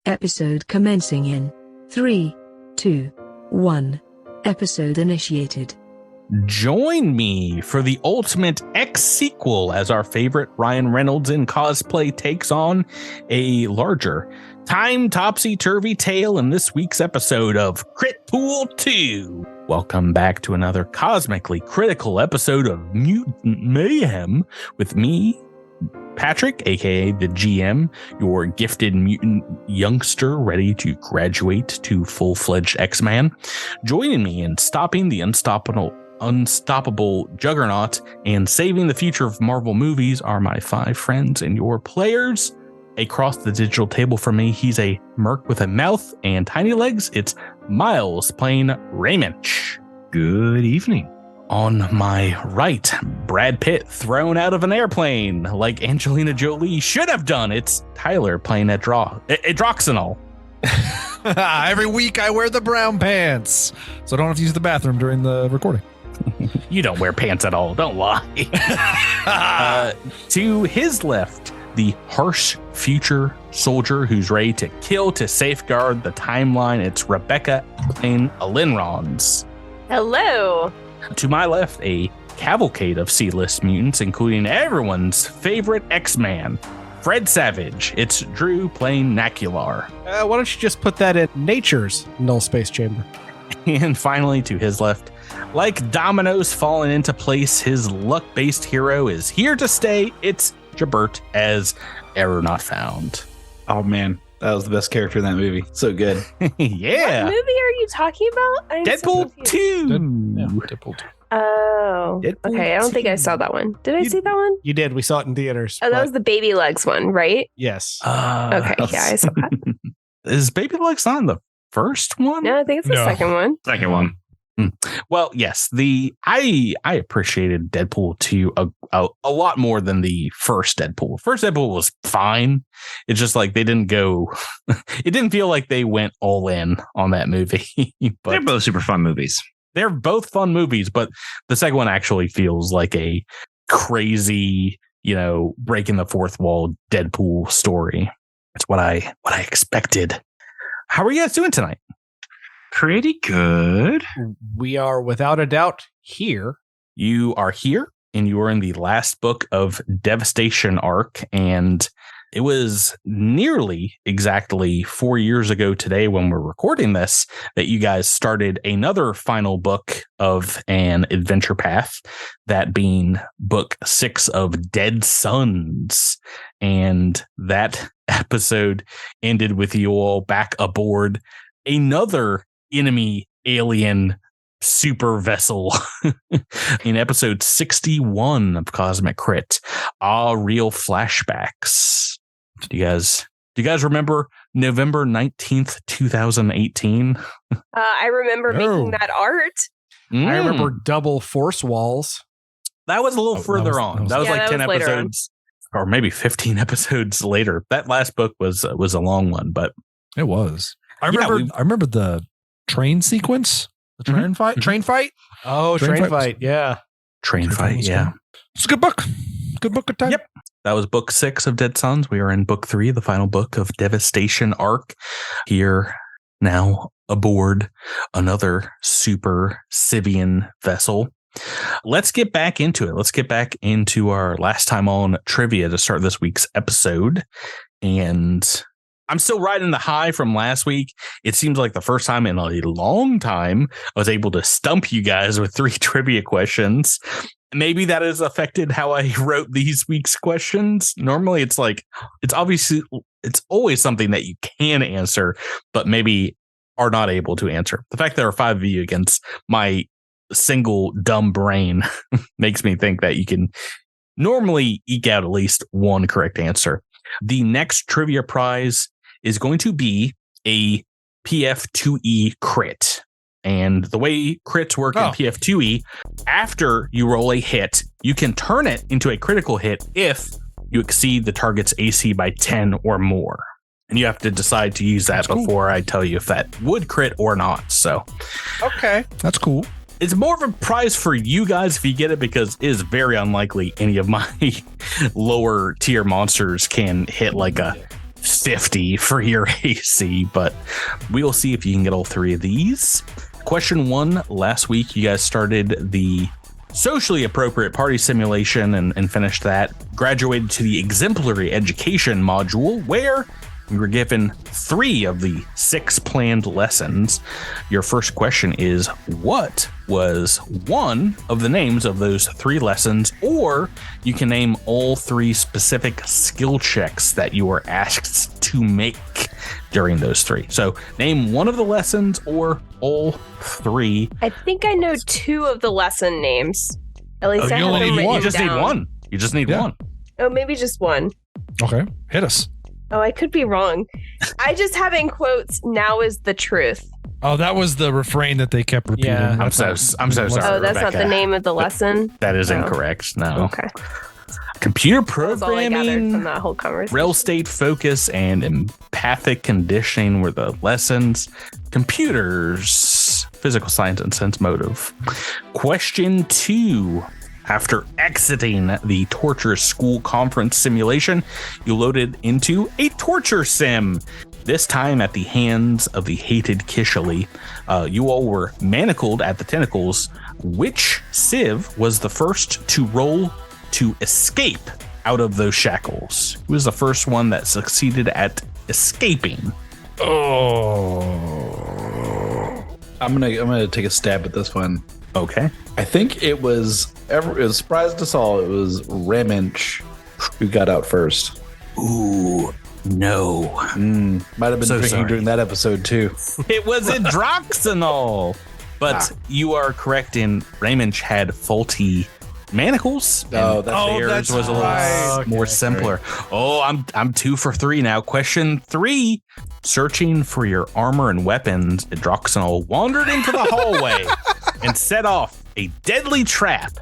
Episode commencing in 3, 2, 1. Episode initiated. Join me for the ultimate X sequel as our favorite Ryan Reynolds in cosplay takes on a larger time topsy-turvy tale in this week's episode of Crit Pool 2. Welcome back to another cosmically critical episode of Mutant Mayhem with me, Patrick, aka the GM, your gifted mutant youngster ready to graduate to full-fledged X-Man. Joining me in stopping the unstoppable juggernaut and saving the future of Marvel movies are my 5 friends and your players. Across the digital table from me, he's a merc with a mouth and tiny legs. It's Miles playing Raymond. Good evening. On my right, Brad Pitt thrown out of an airplane like Angelina Jolie should have done. It's Tyler playing Adroxinol. Every week I wear the brown pants, so I don't have to use the bathroom during the recording. You don't wear pants at all. Don't lie. To his left, the harsh future soldier who's ready to kill to safeguard the timeline. It's Rebecca playing Alinrons. Hello. To my left, a cavalcade of C-list mutants, including everyone's favorite X-Man, Fred Savage. It's Drew playing Nacular. Why don't you just put that in nature's null space chamber? And finally, to his left, like dominoes falling into place, his luck-based hero is here to stay. It's Jabert as Error Not Found. Oh man, that was the best character in that movie. So good. Yeah. What movie are you talking about? Deadpool 2. Deadpool 2. Oh, Deadpool okay. I don't 2. think I saw that one. Did I see that one? You did. We saw it in theaters. Oh, that was the Baby Legs one, right? Yes. Okay, yeah, I saw that. Is Baby Legs not in the first one? No, I think it's the second one. Second one. Well, yes, I appreciated Deadpool 2 a lot more than the first Deadpool. First Deadpool was fine. It's just like they didn't go. It didn't feel like they went all in on that movie. But They're both super fun movies. they're both fun movies, but the second one actually feels like a crazy, breaking the fourth wall Deadpool story. That's what I expected. How are you guys doing tonight? Pretty good. We are without a doubt here. You are here, and you are in the last book of Devastation arc, and it was nearly exactly 4 years ago today when we're recording this that you guys started another final book of an adventure path, that being book 6 of Dead Sons. And that episode ended with you all back aboard another enemy alien super vessel in episode 61 of Cosmic Crit. Real flashbacks. Do you guys remember November 19th, 2018? I remember making that art. I remember double force walls. That was a little further on. That was like 10 episodes or maybe 15 episodes later. That last book was a long one, but it was. I remember the train sequence, the train fight. Train fight. Oh, train fight. Yeah. Train fight. Yeah. It's a good book. Good book of time. Yep. That was book 6 of Dead Sons. We are in book 3, the final book of Devastation arc. Here now aboard another super Sivvian vessel. Let's get back into it. Let's get back into our last time on trivia to start this week's episode. And I'm still riding the high from last week. It seems like the first time in a long time I was able to stump you guys with 3 trivia questions. Maybe that has affected how I wrote these week's questions. Normally it's always something that you can answer, but maybe are not able to answer. The fact there are 5 of you against my single dumb brain makes me think that you can normally eke out at least one correct answer. The next trivia prize is going to be a PF2E crit. And the way crits work in PF2E, after you roll a hit, you can turn it into a critical hit if you exceed the target's AC by 10 or more. And you have to decide to use that before I tell you if that would crit or not. So, okay, that's cool. It's more of a prize for you guys if you get it, because it is very unlikely any of my lower tier monsters can hit like a 50 for your AC, but we'll see if you can get all three of these. Question 1, last week you guys started the socially appropriate party simulation and finished that. Graduated to the exemplary education module, where we were given 3 of the 6 planned lessons. Your first question is, what was one of the names of those 3 lessons? Or you can name all 3 specific skill checks that you were asked to make during those 3. So name one of the lessons or all 3. I think I know 2 of the lesson names. At least I you have only them need written one. You just down. need one. You just need one. Oh, maybe just one. Okay, hit us. Oh, I could be wrong. I just have in quotes, now is the truth. Oh, that was the refrain that they kept repeating. Yeah. I'm so sorry. Oh, that's not the Rebecca. name of the lesson? That is Oh. incorrect. No. Okay. Computer That's all I gathered from programming, that whole conversation. real estate focus, and empathic conditioning were the lessons. Computers, physical science, and sense motive. Question 2. After exiting the torture school conference simulation, you loaded into a torture sim. This time at the hands of the hated Kishali. You all were manacled at the tentacles. Which Sivv was the first to roll to escape out of those shackles? Who was the first one that succeeded at escaping? Oh, I'm gonna take a stab at this one. Okay. I think it surprised us all. It was Ramench who got out first. Ooh, no. Might have been So drinking sorry. during that episode too. It was Droxanol. But you are correct in Raymond had faulty manacles. Oh, and that's- theirs that's was a little right. more simpler. Oh, I'm 2 for 3 now. Question 3. Searching for your armor and weapons, Droxanol wandered into the hallway and set off a deadly trap.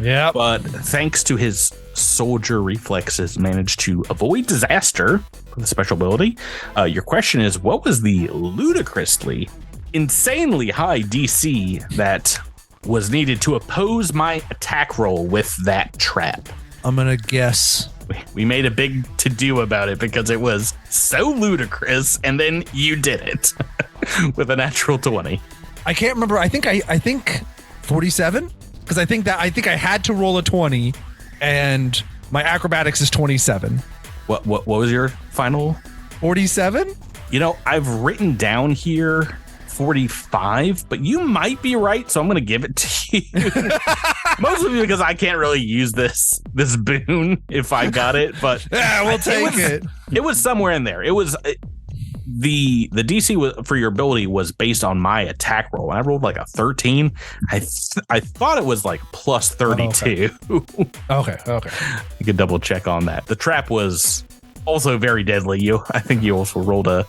Yep. But thanks to his soldier reflexes, managed to avoid disaster with a special ability. Your question is, what was the ludicrously, insanely high DC that was needed to oppose my attack roll with that trap? I'm gonna guess. We made a big to-do about it because it was so ludicrous, and then you did it with a natural 20. I can't remember. I think 47 because I think I had to roll a 20, and my acrobatics is 27. What was your final? 47. You know, I've written down here 45, but you might be right, so I'm going to give it to you. Mostly because I can't really use this boon if I got it, but Yeah, we'll take it. It was somewhere in there. It was the DC for your ability was based on my attack roll, and I rolled like a 13. I thought it was like plus 32. Okay. You could double check on that. The trap was also very deadly. I think you also rolled a.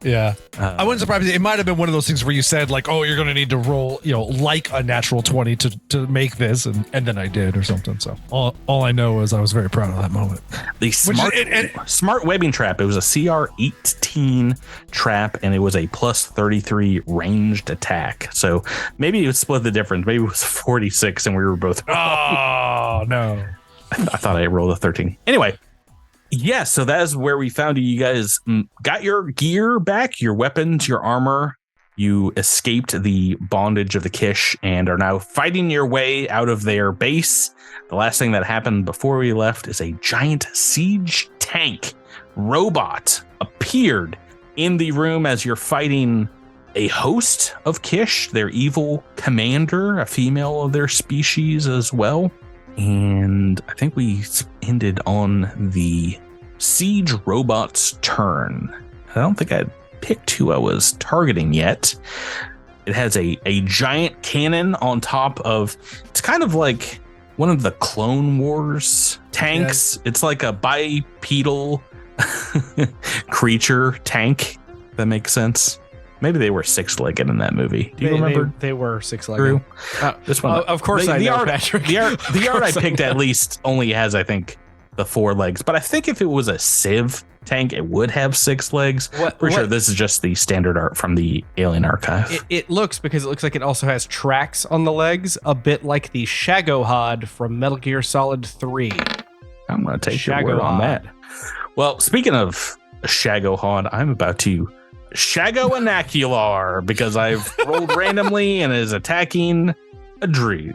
Yeah. I wouldn't surprise you. It might have been one of those things where you said like, oh, you're going to need to roll, like a natural 20 to make this. And then I did or something. So all I know is I was very proud of that moment. The smart webbing trap. It was a CR 18 trap, and it was a plus 33 ranged attack. So maybe you would split the difference. Maybe it was 46 and we were both. Oh, no. I thought I rolled a 13. Anyway. Yeah, so that is where we found you. You guys got your gear back, your weapons, your armor. You escaped the bondage of the Kish and are now fighting your way out of their base. The last thing that happened before we left is a giant siege tank robot appeared in the room as you're fighting a host of Kish, their evil commander, a female of their species as well. And I think we ended on the siege robot's turn. I don't think I picked who I was targeting yet. It has a giant cannon on top of, it's kind of like one of the Clone Wars tanks. Yeah. It's like a bipedal creature tank. If that makes sense. Maybe they were 6-legged in that movie. Do you remember? They were 6-legged. This one, of course, I know, Patrick. The art I picked at least only has, I think, the 4 legs. But I think if it was a Sivv tank, it would have 6 legs. Pretty sure this is just the standard art from the Alien Archive. It looks like it also has tracks on the legs, a bit like the Shagohod from Metal Gear Solid 3. I'm going to take your word on that. Well, speaking of Shagohod. I'm about to Shago Anacular because I've rolled randomly and is attacking a Drew.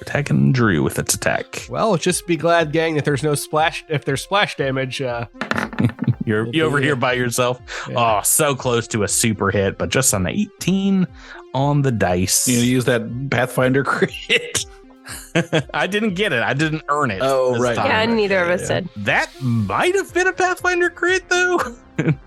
Attacking Drew with its attack. Well, just be glad, gang, that there's no splash. If there's splash damage, You're over here by yourself. Yeah. Oh, so close to a super hit, but just on 18 on the dice. You use that Pathfinder crit. I didn't get it. I didn't earn it. Oh, this right. time. Yeah, neither of us did. That might have been a Pathfinder crit, though.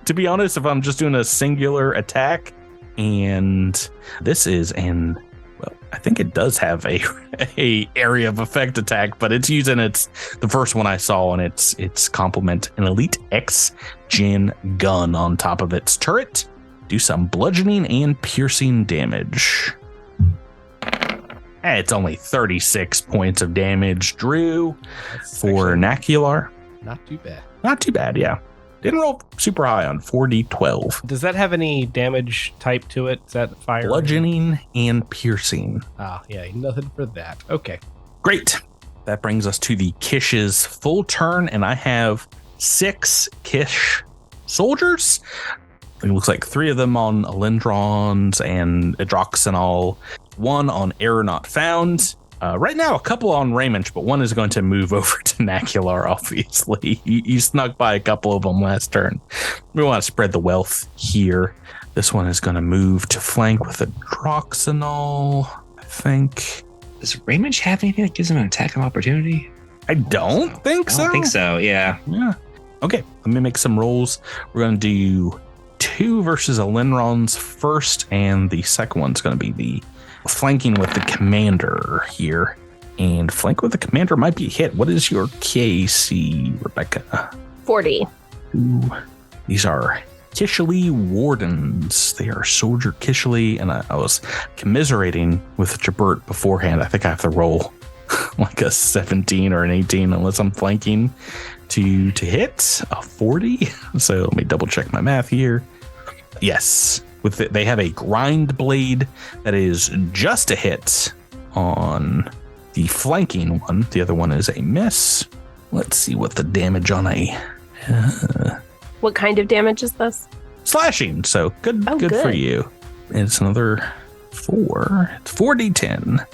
To be honest, if I'm just doing a singular attack, and this is well, I think it does have a area of effect attack, but it's using the first one I saw, and its complement an Elite X Gen gun on top of its turret. Do some bludgeoning and piercing damage. It's only 36 points of damage, Drew, for Nacular. not too bad. Not too bad, yeah. Didn't roll super high on 4d12. Does that have any damage type to it? Is that fire? Bludgeoning and piercing. Ah, yeah, nothing for that. Okay. Great. That brings us to the Kish's full turn, and I have 6 Kish soldiers. It looks like 3 of them on Alendrons and Adroxenol, 1 on Error Not Found. Right now, a couple on Raymanch, but 1 is going to move over to Nacular, obviously. You snuck by a couple of them last turn. We want to spread the wealth here. This one is going to move to flank with Adroxenol, I think. Does Raymond have anything that gives him an attack of opportunity? I don't think so. I don't think so, yeah. Yeah. Okay, let me make some rolls. We're going to do 2 versus Alenron's first, and the second one's going to be the flanking with the commander here. And flank with the commander might be a hit. What is your KC, Rebecca? 40. Ooh, these are Kishli Wardens. They are Soldier Kishli, and I was commiserating with Jabert beforehand. I think I have to roll like a 17 or an 18 unless I'm flanking to hit a 40. So let me double check my math here. Yes, they have a grind blade that is just a hit on the flanking one. The other one is a miss. Let's see what the damage on a What kind of damage is this? slashing. So good for good. you. It's another 4. It's 4d10.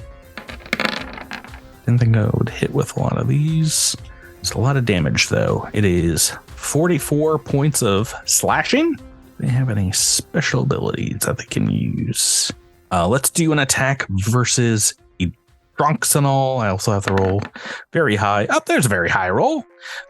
Didn't think I would hit with a lot of these. It's a lot of damage, though. It is 44 points of slashing. Do they have any special abilities that they can use? Let's do an attack versus Adroxenol. I also have to roll very high. Oh, there's a very high roll.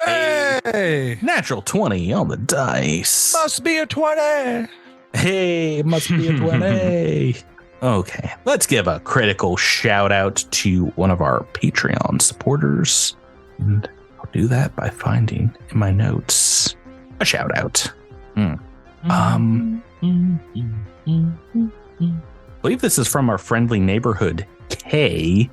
Hey, Natural 20 on the dice. must be a 20. Hey, must be a 20. Okay, let's give a critical shout out to one of our Patreon supporters. And I'll do that by finding in my notes a shout out. I believe this is from our friendly neighborhood, K.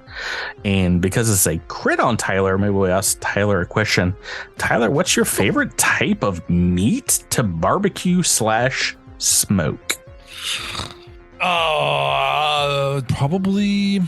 And because it's a crit on Tyler, maybe we'll ask Tyler a question. Tyler, what's your favorite type of meat to barbecue / smoke? Probably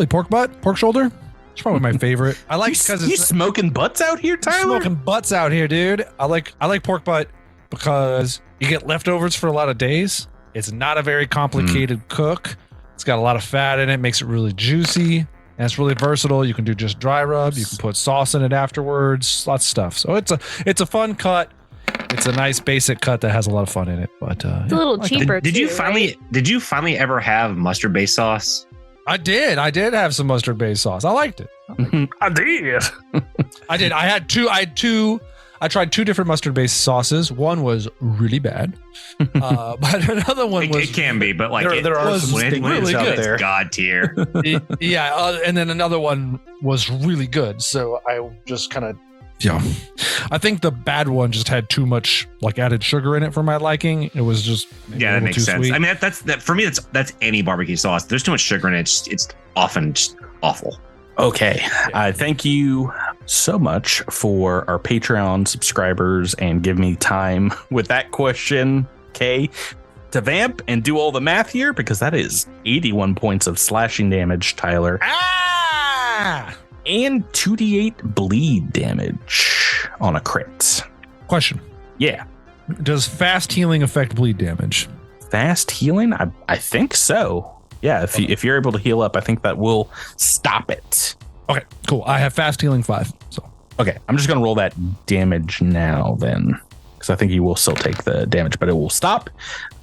pork butt, pork shoulder. It's probably my favorite. I like because He's smoking butts out here, Tyler? smoking butts out here, dude. I like pork butt because you get leftovers for a lot of days. It's not a very complicated cook. It's got a lot of fat in it, makes it really juicy, and it's really versatile. You can do just dry rub. You can put sauce in it afterwards. Lots of stuff. So it's a fun cut. It's a nice basic cut that has a lot of fun in it. But It's a little cheaper. Did you too, finally right? did you finally ever have mustard based sauce? I did have some mustard based sauce. I liked it. I did. I did. I tried 2 different mustard based sauces. One was really bad, but another one was It can be, but like There are some when it- when stingrays it's out good, there. it's God tier. yeah, and then another one was really good. So I just kind of, I think the bad one just had too much like added sugar in it for my liking. It was just Yeah, that makes sense. Sweet. I mean, that's for me. That's any barbecue sauce. There's too much sugar in it. It's often just awful. Okay. Thank you so much for our Patreon subscribers and give me time with that question, Kay, to vamp and do all the math here because that is 81 points of slashing damage, Tyler. And 2d8 bleed damage on a crit. Question: Yeah. Does fast healing affect bleed damage? Fast healing? I think so. Yeah, if you're able to heal up, I think that will stop it. Okay, cool. I have fast healing 5. So Okay, I'm just going to roll that damage now then, because I think you will still take the damage, but it will stop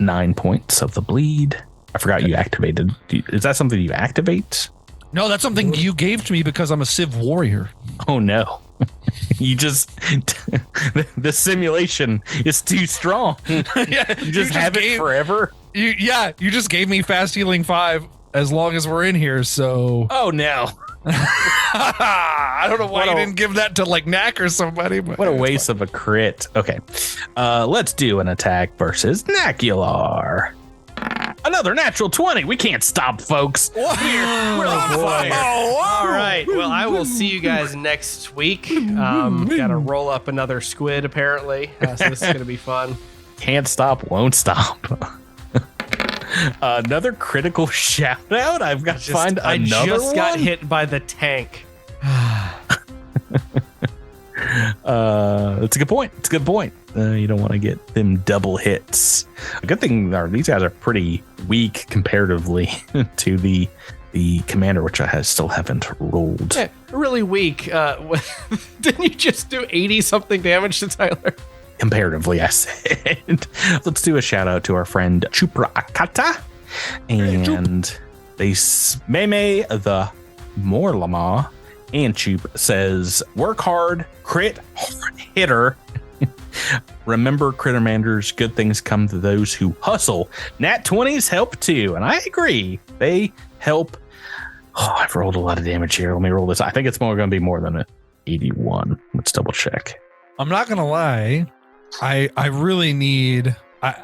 9 points of the bleed. I forgot you activated. Is that something you activate? no, that's something you gave to me because I'm a Sivv warrior. Oh no. You just the simulation is too strong. Yeah, You just have it forever. You just gave me fast healing 5 as long as we're in here. So Oh no. I don't know why you didn't give that to like Knack or somebody. But What a waste of a crit. Okay. Let's do an attack versus Nacular. Another natural 20. We can't stop, folks. We're on fire. All right. Well, I will see you guys next week. Got to roll up another squid, apparently. So this is going to be fun. Can't stop, won't stop. Another critical shout out. I've got to find I another just got one? hit by the tank. That's a good point. It's a good point. You don't want to get them double hits. A good thing are these guys are pretty weak comparatively to the commander, which I still haven't rolled. Yeah, really weak. Didn't you just do 80 something damage to Tyler? Comparatively, I said. Let's do a shout out to our friend Chupra Akata. And Meme the Morlama and Chup says, work hard, crit hitter. Remember, Crittermanders, good things come to those who hustle. Nat 20s help too, and I agree. They help. Oh, I've rolled a lot of damage here. Let me roll this. I think it's going to be more than an 81. Let's double check. I'm not gonna lie. I really need a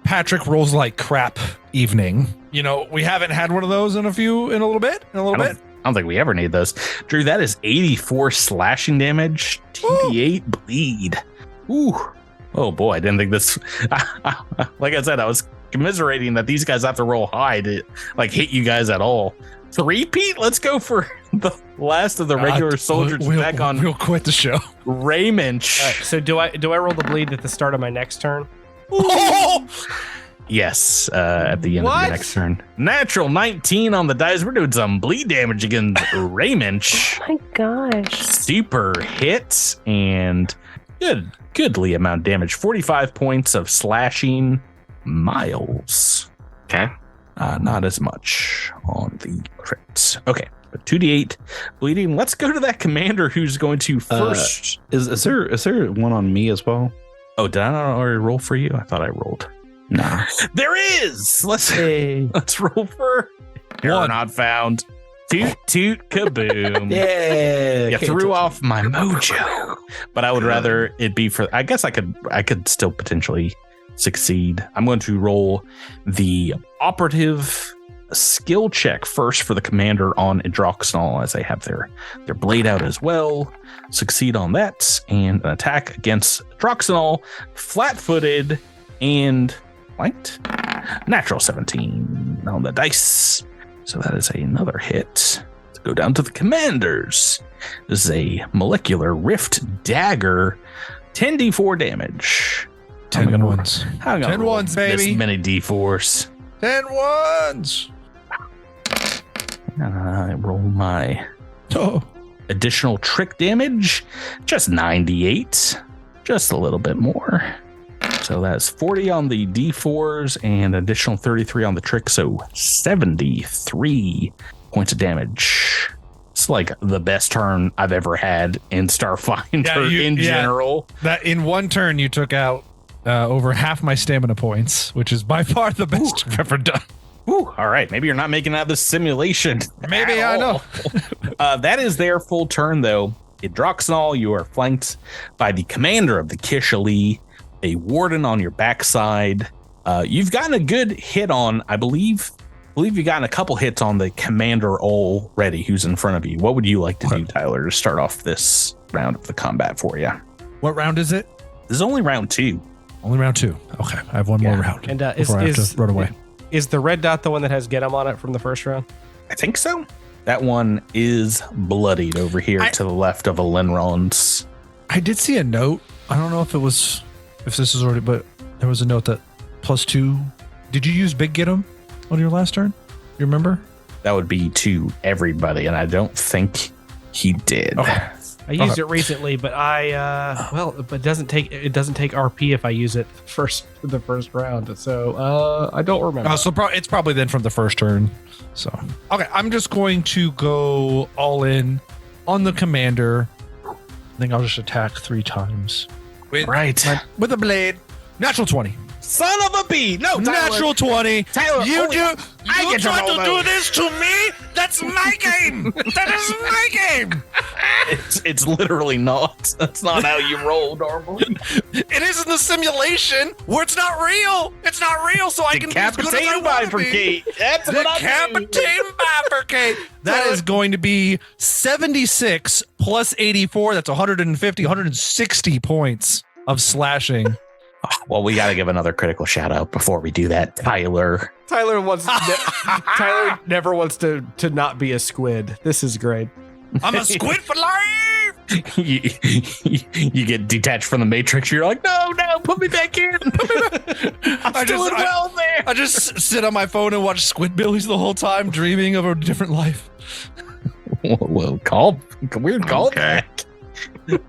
Patrick rolls like crap evening. You know, we haven't had one of those in a little bit. I don't think we ever need those. Drew, that is 84 slashing damage, 2d8 bleed. Ooh. Oh boy, I didn't think this. Like I said, I was commiserating that these guys have to roll high to like hit you guys at all. 3-peat? Let's go for the last of the regular soldiers back on. We'll quit the show. Raymond. All right, so do I roll the bleed at the start of my next turn? Yes, at the end of What? your next turn. Natural 19 on the dice. We're doing some bleed damage against Raymond. Oh my gosh. Super hit and goodly amount of damage. 45 points of slashing. Miles. Okay. Not as much on the crits. Okay, but 2d8 bleeding. Let's go to that commander who's going to first. Is there one on me as well? Oh, did I not already roll for you? I thought I rolled. Nah. There is. Let's roll for One. Not found. Toot toot kaboom. Yeah. You threw off my mojo, but I would rather it be for. I guess I could still potentially succeed. I'm going to roll the operative skill check first for the commander on Idroxnol, as they have their blade out as well. Succeed on that, and an attack against Idroxnol, flat-footed and flanked. Natural 17 on the dice. So that is another hit. Let's go down to the commanders. This is a molecular rift dagger, 10d4 damage. 10 ones. I'm gonna 10 roll ones, baby. This many d4s. 10 ones. I roll my Oh, additional trick damage, just 98, just a little bit more. So that's 40 on the d4s and additional 33 on the trick, so 73 points of damage. It's like the best turn I've ever had in Starfinder general. that in one turn you took out over half my stamina points, which is by far the best I've ever done. Ooh, all right, maybe you're not making out of this simulation. Maybe at I know. all. That is their full turn, though. Idroxnol, you are flanked by the commander of the Kish, a warden on your backside. You've gotten a good hit on, I believe you've gotten a couple hits on the commander already who's in front of you. What would you like to do, Tyler, to start off this round of the combat for you? What round is it? This is only round 2. Only round 2. Okay, I have one more round. And before I have to run away. Is the red dot the one that has get 'em on it from the first round? I think so. That one is bloodied over here to the left of Elenron's. I did see a note I don't know if this is already, but there was a note that +2. Did you use Big Get 'em on your last turn? You remember? That would be to everybody, and I don't think he did. Okay. I used it recently, but but it doesn't take RP if I use it the first round. So I don't remember. So it's probably then from the first turn. So okay, I'm just going to go all in on the commander. I think I'll just attack 3 times. With a blade. Natural 20. Son of a bee! No, Tyler. Natural 20. Tyler, You get to tried roll to do this to me? That's my game. That is my game. It's literally not. That's not how you roll normally. It is in the simulation where it's not real. It's not real, so I can be as good as I want to be. Bifurcate. That's what I do. Decapitate and bifurcate. That is going to be 76 plus 84. That's 150, 160 points of slashing. Well, we got to give another critical shout out before we do that. Tyler never wants to not be a squid. This is great. I'm a squid for life. you get detached from the Matrix. You're like, no, put me back in. I'm still well there. I just sit on my phone and watch Squidbillies the whole time, dreaming of a different life. Well, weird call. Okay.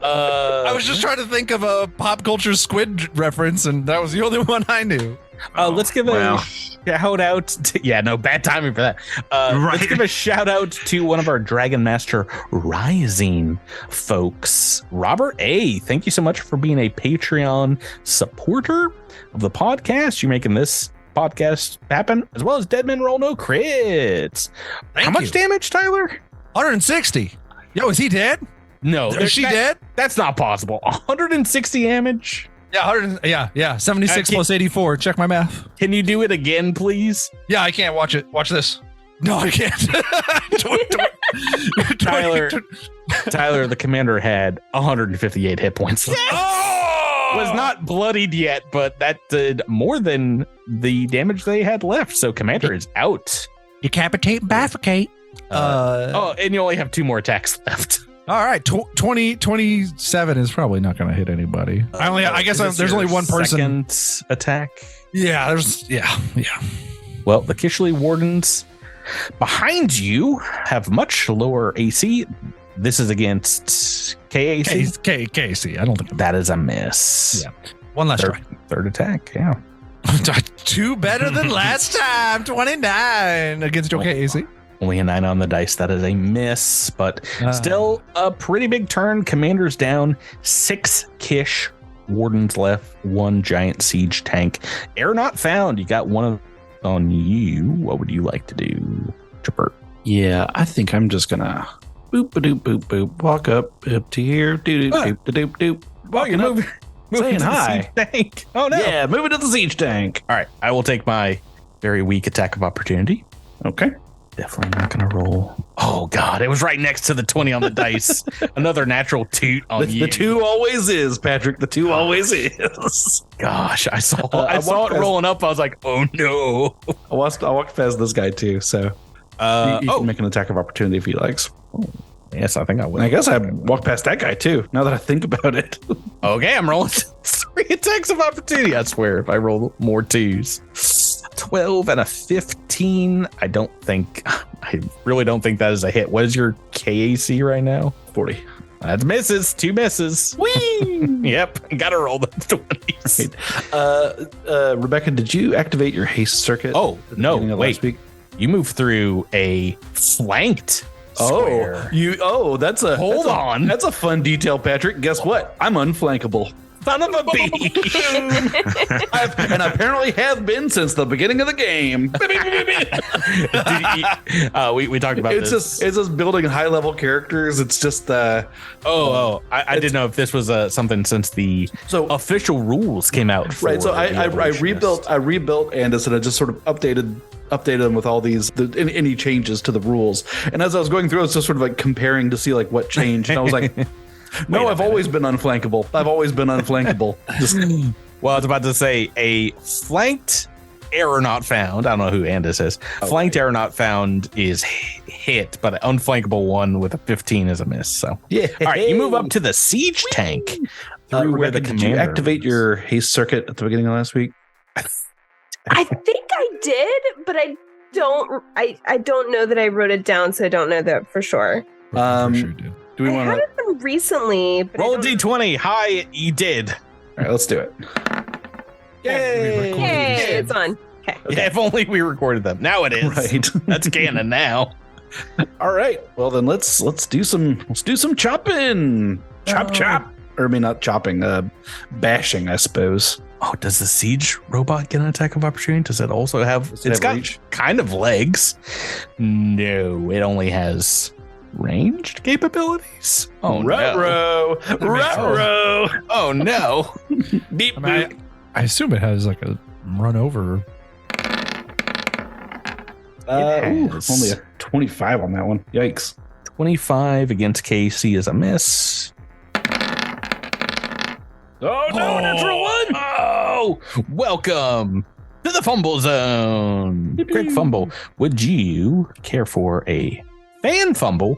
I was just trying to think of a pop culture squid reference, and that was the only one I knew. Let's give a shout out to, bad timing for that. Let's give a shout out to one of our Dragon Master Rising folks. Robert A., thank you so much for being a Patreon supporter of the podcast. You're making this podcast happen, as well as Deadman Roll No Crits. How much damage, Tyler? 160. Yo, is he dead? No. Is she dead? That's not possible. 160 damage? Yeah. 76 plus 84. Check my math. Can you do it again, please? Yeah, I can't watch it. Watch this. No, I can't. Tyler, the commander had 158 hit points. Oh! Was not bloodied yet, but that did more than the damage they had left. So commander is out. Decapitate and bifurcate. And you only have 2 more attacks left. All right, 27 is probably not going to hit anybody. I guess there's only one person. Second attack. Yeah, yeah. Well, the Kishley Wardens behind you have much lower AC. This is against KAC. KAC. I don't think that is a miss. Yeah. One last try. Third attack. Yeah. 2 better than last time. 29 against your KAC. Only a 9 on the dice. That is a miss, but still a pretty big turn. Commander's down. 6 Kish Wardens left. 1 giant siege tank. Air not found. You got one on you. What would you like to do, Chipper? Yeah, I think I'm just gonna boop walk up to here. Doop. Walking up. Saying hi. Tank. Oh no. Yeah, moving to the siege tank. All right, I will take my very weak attack of opportunity. Okay. Definitely not going to roll. Oh, God. It was right next to the 20 on the dice. Another natural toot on you. The 2 always is, Patrick. The 2 always is. Gosh, I saw it rolling up. I was like, oh, no. I walked past this guy, too. So you can make an attack of opportunity if he likes. Oh, yes, I think I will. I guess I walked past that guy, too, now that I think about it. Okay, I'm rolling 3 attacks of opportunity. I swear, if I roll more 2s. 12 and a 15. I really don't think that is a hit. What is your KAC right now? 40. That's misses. 2 misses. Whee! Yep. Gotta roll the 20s. Rebecca, did you activate your haste circuit? Oh, no. Wait. You moved through a flanked square. That's a fun detail, Patrick. Guess what? I'm unflankable. Son of a bee. And apparently have been since the beginning of the game. We talked about this. It's just building high level characters. It's just I didn't know if this was something since the official rules came out. Right. So I rebuilt Andis and I just sort of updated them with all these any changes to the rules. And as I was going through, I was just sort of like comparing to see like what changed. And I was like, no, I've always been unflankable. Well, I was about to say a flanked error not found. I don't know who Andis is. Flanked error not found is hit, but an unflankable one with a 15 is a miss. So yeah. All right, you move up to the siege tank. through where the Rebecca, did you commander activate is. your haste circuit at the beginning of last week? I think I did, but I don't know that I wrote it down, so I don't know that for sure. I'm pretty sure you did. Do we I want to? had it recently. But Roll I a don't- d20. Hi, you did. All right, let's do it. Yay! Hey, it's on. Okay. Yeah, if only we recorded them. Now it is. Right. That's canon now. All right. Well, then let's do some chopping. Chop. Or I mean, not chopping. Bashing, I suppose. Oh, does the siege robot get an attack of opportunity? Does it also have? Does it It's have got reach? kind of legs. No, it only has ranged capabilities. Oh no! Ruh-roh. Oh no! Beep I mean, boop. I assume it has like a run over. It has. Only a 25 on that one. Yikes. 25 against KC is a miss. Oh no, natural one. Oh, welcome to the fumble zone. Greg Fumble, would you care for a fan fumble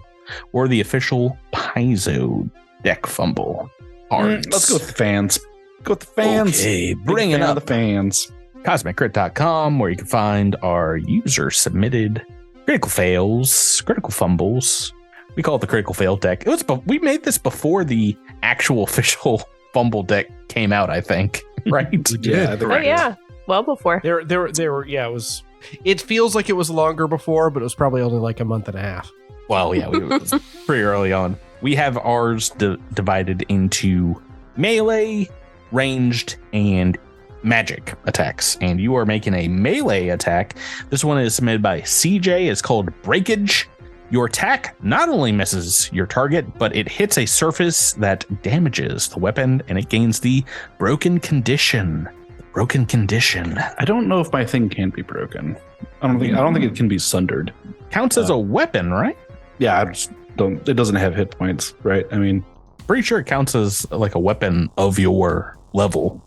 or the official Paizo deck fumble? Let's go with the fans. Go with the fans. Okay, Big bring it fan of up. the fans. CosmicCrit.com, where you can find our user submitted critical fails, critical fumbles. We call it the critical fail deck. We made this before the actual official fumble deck came out, I think. Right? Yeah, Oh yeah, well before. There were. Yeah, it was. It feels like it was longer before, but it was probably only like a month and a half. Well, yeah, it was pretty early on. We have ours divided into melee, ranged, and magic attacks. And you are making a melee attack. This one is submitted by CJ. It's called Breakage. Your attack not only misses your target, but it hits a surface that damages the weapon, and it gains the broken condition. Broken condition I don't know if my thing can be broken. I don't think it can be sundered. counts as a weapon, right? Yeah, I just don't. It doesn't have hit points, right? I mean, Pretty sure it counts as like a weapon of your level.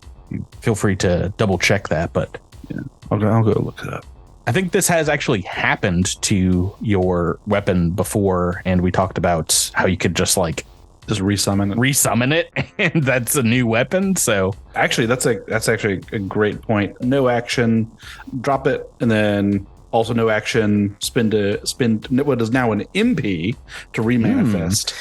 Feel free to double check that, but I'll go look it up. I think this has actually happened to your weapon before, and we talked about how you could just like Just resummon it. resummon it, and that's a new weapon. So Actually, that's actually a great point. No action, drop it, and then also no action. Spin what is now an MP to remanifest.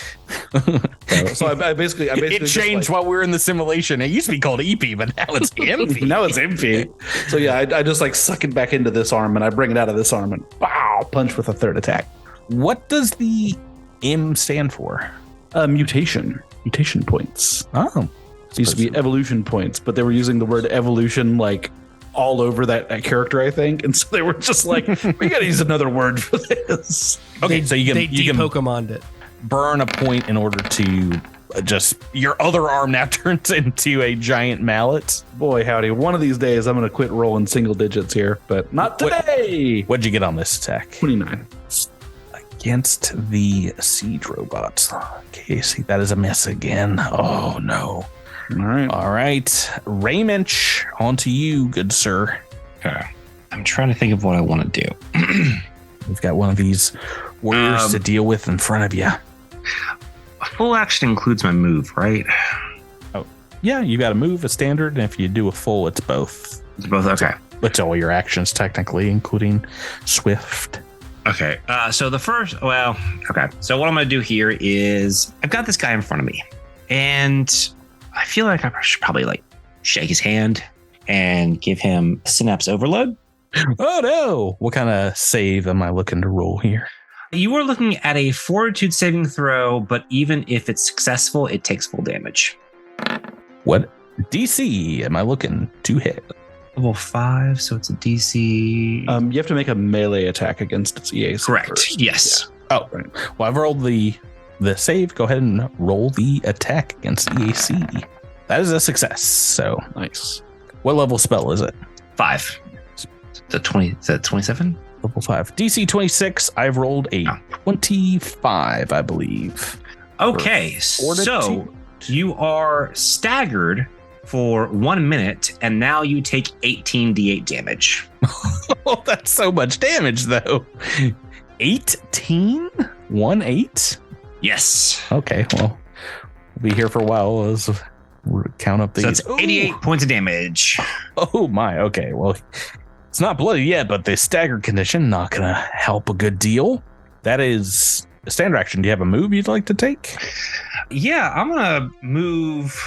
So I basically it just, changed like, while we were in the simulation. It used to be called EP, but now it's MP. now it's MP. So yeah, I just like suck it back into this arm, and I bring it out of this arm, and pow, punch with a third attack. What does the M stand for? Mutation points. Oh, It used to be evolution points, but they were using the word evolution like all over that character, I think. And so they were just like, we got to use another word for this. okay. So you They can de-Pokemoned it. burn a point in order to just your other arm now turns into a giant mallet. Boy, howdy. One of these days, I'm going to quit rolling single digits here, but not What- today. What'd you get on this attack? 29. Against the siege robots. Okay, see, that is a miss again. Oh, no. All right. All right. Raymensch, on to you, good sir. Okay. I'm trying to think of what I want to do. We've got one of these warriors to deal with in front of you. A full action includes my move, right? Yeah, you got to move a standard, and if you do a full, it's both. It's both okay. It's all your actions, technically, including swift. Okay. So the first, well, okay. So what I'm going to do here is I've got this guy in front of me, and I feel like I should probably like shake his hand and give him synapse overload. Oh, no. What kind of save am I looking to roll here? You are looking at a fortitude saving throw, but even if it's successful, it takes full damage. What DC am I looking to hit? Level 5, so it's a DC. You have to make a melee attack against its EAC. Correct. first. Yes. Oh, Right. Well, I've rolled the save. Go ahead and roll the attack against EAC. That is a success. So, Nice. what level spell is it? 5. The 20. Is that 27? Level 5. DC 26. I've rolled a 25, I believe. Okay. Fortitude. So you are staggered for 1 minute, and now you take 18d8 damage. Oh, that's so much damage, though. 18? 1-8? Yes. Okay, well, we'll be here for a while as count up these. So it's 88 points of damage. Oh my. Okay. Well, it's not bloody yet, but the staggered condition not gonna help a good deal. That is a standard action. Do you have a move you'd like to take? Yeah, I'm gonna move.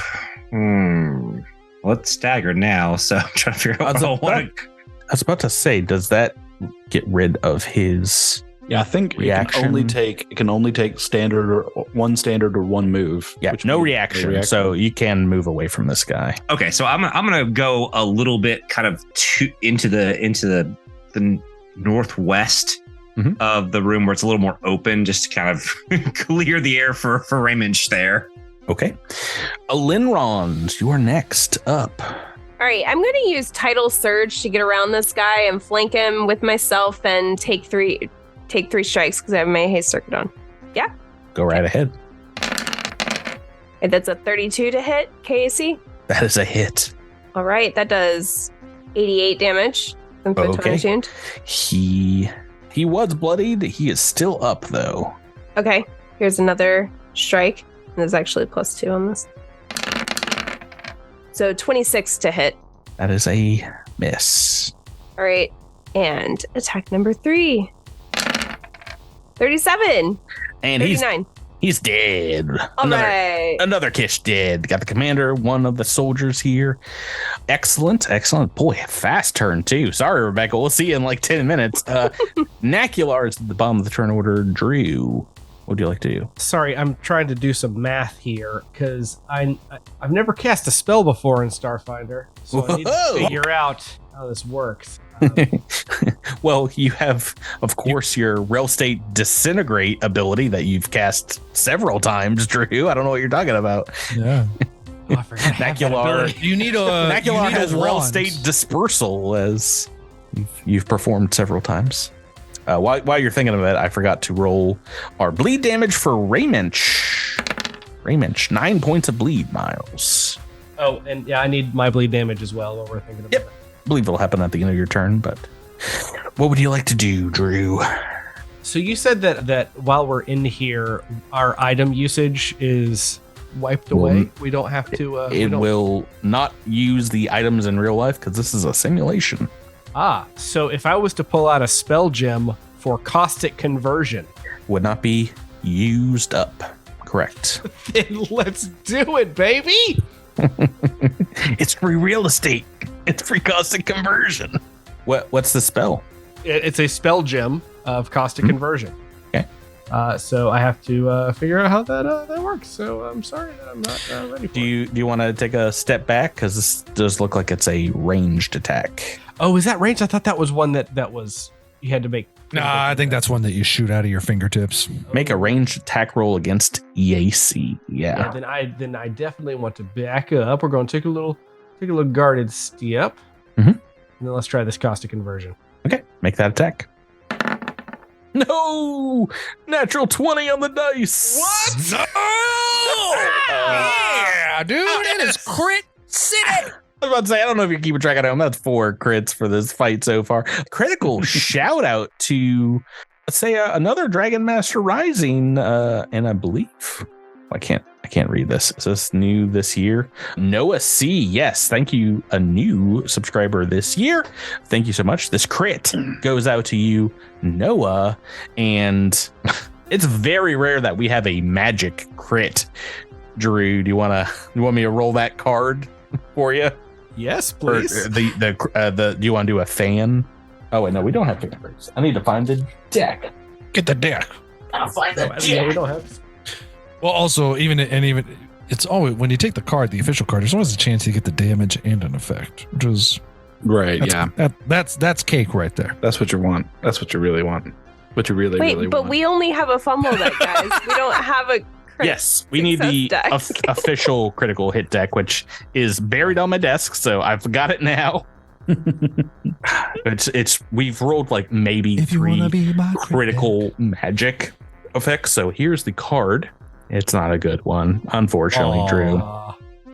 Well, it's staggered now, so I'm trying to figure out what I was about to say, does that get rid of his? Yeah, I think reaction. It can only take standard or one move. Yeah, no reaction. So you can move away from this guy. Okay, so I'm gonna go a little bit kind of into the northwest of the room where it's a little more open, just to kind of clear the air for Raymond there. Okay, Alinrond, you are next up. All right, I'm going to use Tidal Surge to get around this guy and flank him with myself and take three strikes because I have my haste circuit on. Yeah. Go right ahead. And that's a 32 to hit, KAC. That is a hit. All right, that does 88 damage. Okay. He was bloodied. He is still up though. Okay, here's another strike. There's actually +2 on this. So 26 to hit. That is a miss. All right, and attack number 3. 37. And 39. He's dead. All right. Another Kish dead. Got the commander, one of the soldiers here. Excellent. Boy, fast turn too. Sorry, Rebecca. We'll see you in like 10 minutes. Nacular is at the bottom of the turn order. Drew, what would you like to do? Sorry, I'm trying to do some math here because I've never cast a spell before in Starfinder, so I need to figure out how this works. Well, you have, of course, your Rail State Disintegrate ability that you've cast several times, Drew. I don't know what you're talking about. Yeah. Oh, I forgot. Nacular. You need a Nacular you need has a Rail wand. State Dispersal, as you've performed several times. While you're thinking of it, I forgot to roll our bleed damage for Raymond. 9 points of bleed, Miles. Oh, and yeah, I need my bleed damage as well while we're thinking about it. I believe it'll happen at the end of your turn, but what would you like to do, Drew? So you said that while we're in here, our item usage is wiped away. We don't have to. It will not use the items in real life because this is a simulation. So if I was to pull out a spell gem for caustic conversion, would not be used up. Correct. Then let's do it, baby. It's free real estate. It's free caustic conversion. What's the spell? It's a spell gem of caustic conversion. Okay. So I have to figure out how that works. So I'm sorry that I'm not ready for it. Do you want to take a step back? Because this does look like it's a ranged attack. Oh, is that ranged? I thought that was one that was you had to make. Nah, I think that's one that you shoot out of your fingertips. Make a ranged attack roll against EAC. Yeah. Then I definitely want to back up. We're going to take a little guarded step. Mm-hmm. And then let's try this caustic conversion. Okay, make that attack. No! Natural 20 on the dice. What? Yeah, dude, it is crit city. I was about to say, I don't know if you're keeping track at home. That's 4 crits for this fight so far. Critical shout out to, let's say, another Dragon Master Rising, and I believe I can't read this. Is this new this year? Noah C. Yes, thank you. A new subscriber this year. Thank you so much. This crit goes out to you, Noah, and it's very rare that we have a magic crit. Drew, do you want me to roll that card for you? Yes, please. Or do you want to do a fan? Oh wait, no, we don't have fingers. I need to find the deck. Get the deck. I'll find the deck. Yeah, we don't have. Well, also, even it's always when you take the card, the official card. There's always a chance you get the damage and an effect, which is Right. Yeah. That's cake right there. That's what you want. That's what you really want. What you really, Wait, really but want. we only have a fumble deck, guys. We don't have a crit Yes, we need the success deck. official critical hit deck, which is buried on my desk, so I've got it now. We've rolled like maybe If you 3 wanna be my critical magic effects. So here's the card. It's not a good one, unfortunately, Drew.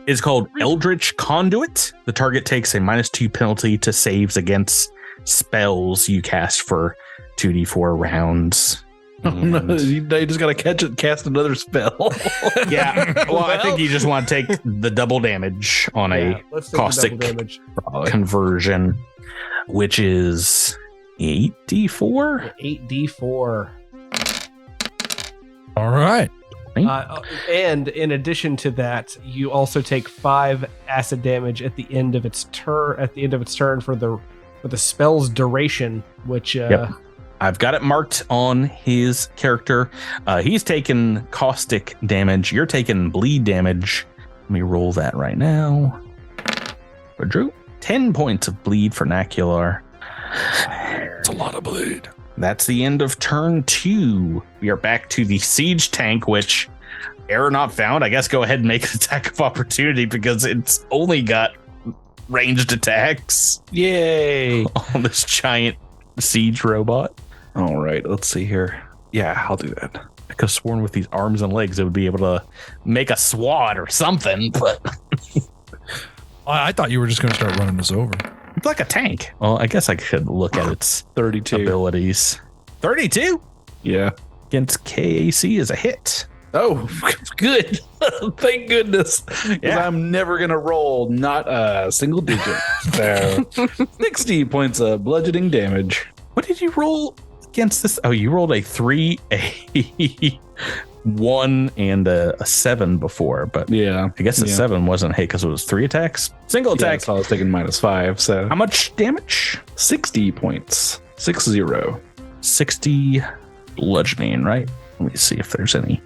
It's called Eldritch Conduit. The target takes a -2 penalty to saves against spells you cast for 2d4 rounds. No, you just gotta catch it and cast another spell. Yeah. Well, I think you just want to take the double damage on a let's take the caustic double damage. conversion, which is 8d4. 8d4. All right. And in addition to that, you also take 5 acid damage at the end of its turn for the spell's duration, which I've got it marked on his character. He's taking caustic damage. You're taking bleed damage. Let me roll that right now. For Drew, 10 points of bleed for Nacular. It's a lot of bleed. That's the end of turn 2. We are back to the siege tank, which error not found. I guess go ahead and make an attack of opportunity because it's only got ranged attacks. Yay! On this giant siege robot. All right, let's see here. Yeah, I'll do that. I could have sworn with these arms and legs it would be able to make a swat or something, but I thought you were just going to start running this over. it's like a tank. Well, I guess I could look at its 32 abilities. 32 Yeah. against KAC is a hit. Oh, good. Thank goodness. Yeah. I'm never going to roll not a single digit. So 60 points of bludgeoning damage. What did you roll against this? Oh, you rolled a 3, a 1, and a 7 before, but Yeah. I guess the 7 wasn't a hit because it was 3 attacks. Single Yeah, attack. so I was taking -5. So How much damage? 60 points. 60. 60 bludgeoning, right? Let me see if there's any.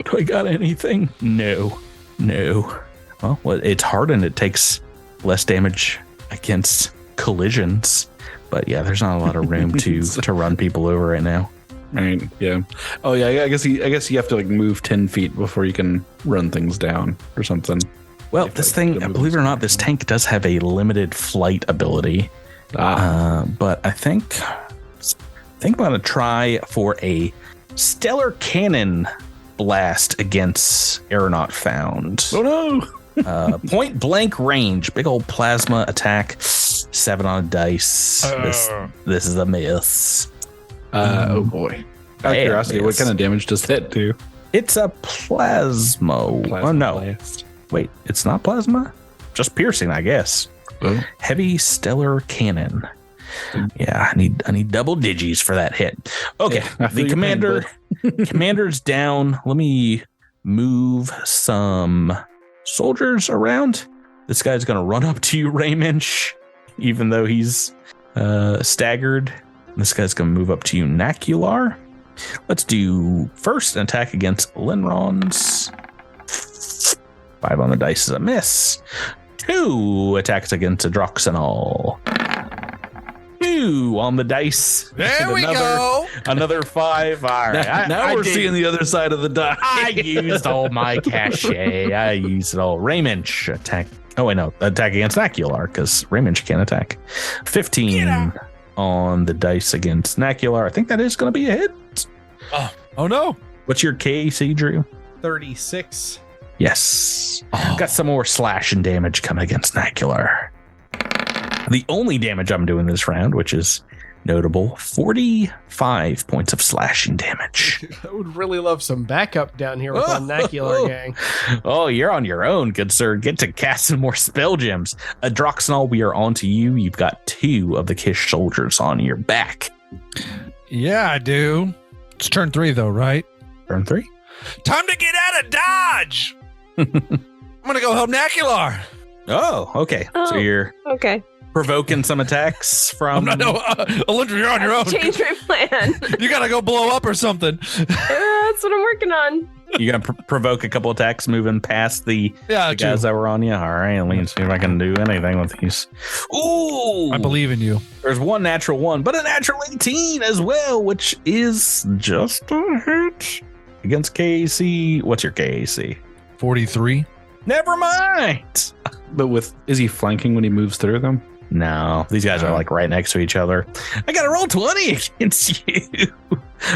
Do I got anything? No. Well, it's hardened. It takes less damage against collisions. But yeah, there's not a lot of room to run people over right now. Right. Yeah. Oh yeah. I guess you have to like move 10 feet before you can run things down or something. Well, If, this like, thing, the movement- believe it or not, this tank does have a limited flight ability. But I think I'm going to try for a stellar cannon blast against Aeronaut Found. Oh no. Point blank range, big old plasma attack, 7 on a dice. This is a miss. Oh boy. Out of Yeah, curiosity, what yes. kind of damage does that do? It's a plasma. Oh no, blast. wait, it's not plasma. Just piercing, I guess. Oh. Heavy stellar cannon. Yeah, I need double digits for that hit. Okay, Yeah, I feel the your commander commander's down. Let me move some soldiers around. This guy's gonna run up to you, Raymensch, even though he's staggered. This guy's gonna move up to you, Nacular. Let's do first an attack against Linron's. 5 on the dice is a miss. 2 attacks against Adroxanol. 2 on the dice. There And we go. Another 5. All right. Now we're did- seeing the other side of the die. I used all my cachet. I used it all. Raymensch attack. Oh, wait, no. Attack against Nacular because Raymensch can't attack. 15 on the dice against Nacular. I think that is going to be a hit. Oh no. What's your KC, Drew? 36. Yes. Got some more slashing damage coming against Nacular. The only damage I'm doing this round, which is notable, 45 points of slashing damage. I would really love some backup down here with on Nacular gang. Oh, you're on your own, good sir. Get to cast some more spell gems. Adroxanol, we are on to you. You've got 2 of the Kish soldiers on your back. Yeah, I do. It's turn 3 though, right? Turn 3. Time to get out of Dodge. I'm gonna go help Nacular. Oh, okay. So Oh. you're Okay. provoking some attacks from... Alundra, you're on your own. Change my plan. You gotta go blow up or something. That's what I'm working on. You're going to provoke a couple attacks moving past the Yeah, the guys that were on you. All right, let me see if I can do anything with these. Ooh, I believe in you. There's one natural 1, but a natural 18 as well, which is just a hit against KAC. What's your KAC? 43. Never mind. But is he flanking when he moves through them? No, these guys are like right next to each other. I got to roll 20 against you.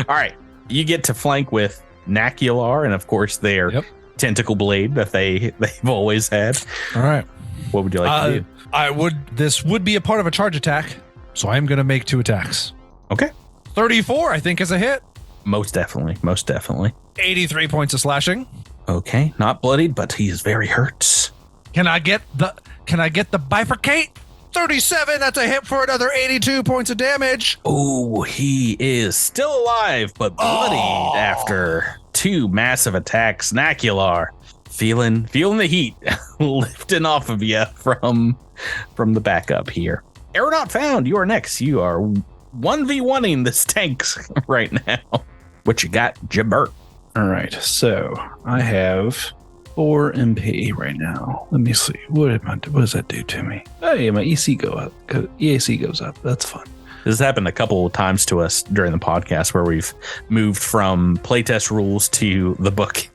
All right, you get to flank with Nacular, and of course their tentacle blade that they've always had. All right. What would you like to do? This would be a part of a charge attack, so I'm gonna make 2 attacks. Okay. 34, I think, is a hit. Most definitely. Most definitely. 83 points of slashing. Okay. Not bloodied, but he is very hurt. Can I get the bifurcate? 37. That's a hit for another 82 points of damage. Oh, he is still alive, but bloodied after 2 massive attacks. Nacular, feeling the heat lifting off of you from the backup here. Aeronaut found. You are next. You are 1v1ing this tank right now. What you got, Jabert? All right, so I have 4 MP right now. Let me see. What does that do to me? Hey, my EAC goes up. That's fun. This has happened a couple of times to us during the podcast where we've moved from playtest rules to the book.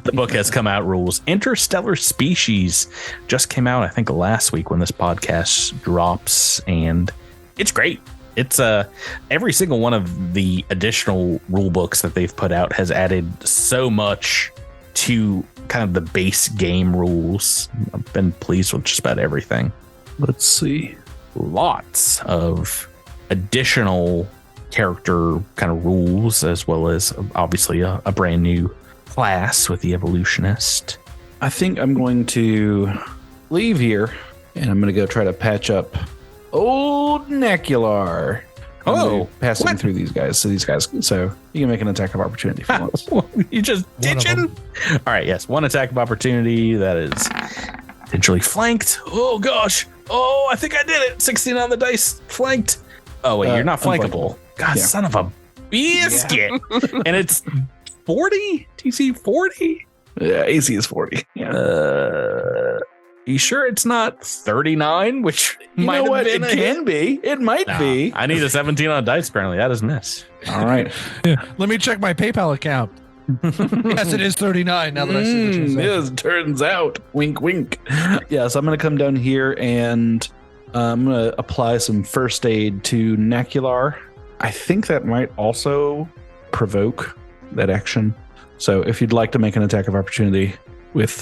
The book has come out rules. Interstellar Species just came out, I think, last week when this podcast drops, and it's great. It's every single one of the additional rule books that they've put out has added so much to kind of the base game rules. I've been pleased with just about everything. Let's see. Lots of additional character kind of rules, as well as obviously a brand new class with the evolutionist. I think I'm going to leave here and I'm going to go try to patch up old Nacular. Passing through these guys. So you can make an attack of opportunity if you want. You just ditching? All right, yes. 1 attack of opportunity that is potentially flanked. Oh, gosh. Oh, I think I did it. 16 on the dice. Flanked. Oh, wait, you're not flankable. God, son of a biscuit. Yeah. And it's 40? TC 40? Yeah, AC is 40. Yeah. You sure it's not 39? Which might have been it can be. It might be. I need a 17 on dice, apparently. That is miss. All right. Let me check my PayPal account. Yes, it is 39 now that I see the transaction. Yes, turns out. Wink, wink. Yeah, so I'm going to come down here and I'm going to apply some first aid to Nacular. I think that might also provoke that action. So if you'd like to make an attack of opportunity with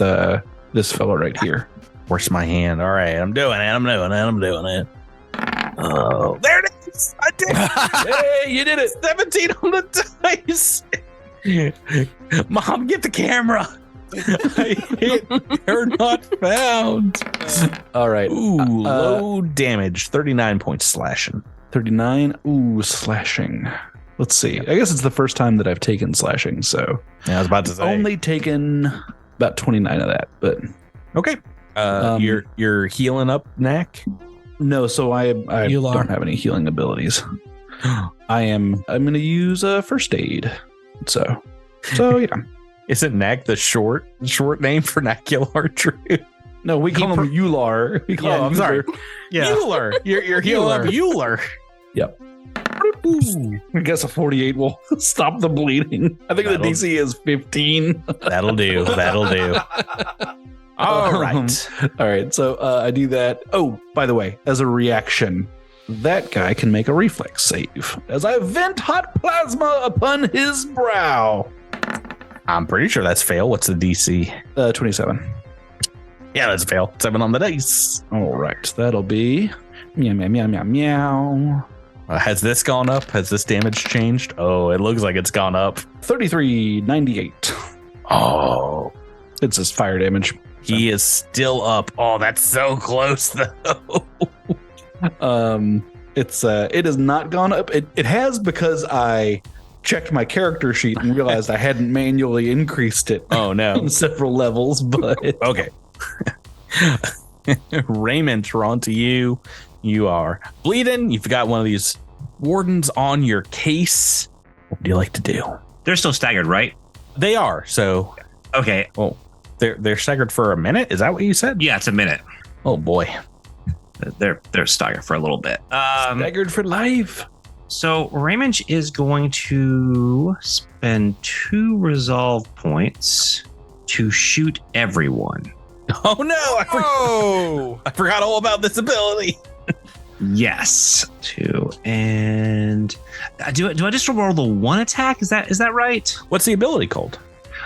this fellow right here. Where's my hand? All right, I'm doing it. Oh, there it is. I did it. Hey, you did it. 17 on the dice. Mom, get the camera. I hit. They're not found. All right. Ooh, low damage. 39 points slashing. 39. Ooh, slashing. Let's see. I guess it's the first time that I've taken slashing, so. Yeah, I was about to say. Only taken about 29 of that, but. Okay. You're healing up, Knack? No, so I don't have any healing abilities. I'm going to use a first aid. So yeah. Isn't Knack the short name for Nacular True? No, we call him Eular. I'm sorry. Yeah. Euler. You're healing up Euler. Yep. I guess a 48 will stop the bleeding. I think the DC is 15. That'll do. All right. So I do that. Oh, by the way, as a reaction, that guy can make a reflex save as I vent hot plasma upon his brow. I'm pretty sure that's fail. What's the DC? 27. Yeah, that's fail. 7 on the dice. All right. That'll be meow, meow, meow, meow, meow. Has this gone up? Has this damage changed? Oh, it looks like it's gone up. 3398. Oh. It's his fire damage. He is still up. Oh, that's so close though. It has not gone up. It has because I checked my character sheet and realized I hadn't manually increased it. Oh no. On several levels, but okay. Raymond, we're on to you. You are bleeding. You've got one of these wardens on your case. What would you like to do? They're still staggered, right? They are. So okay. Well, they're staggered for a minute. Is that what you said? Yeah, it's a minute. Oh boy. They're staggered for a little bit. Staggered for life. So Raymond is going to spend 2 resolve points to shoot everyone. Oh no! I forgot all about this ability. Yes. 2 and do I just roll the 1 attack? Is that right? What's the ability called?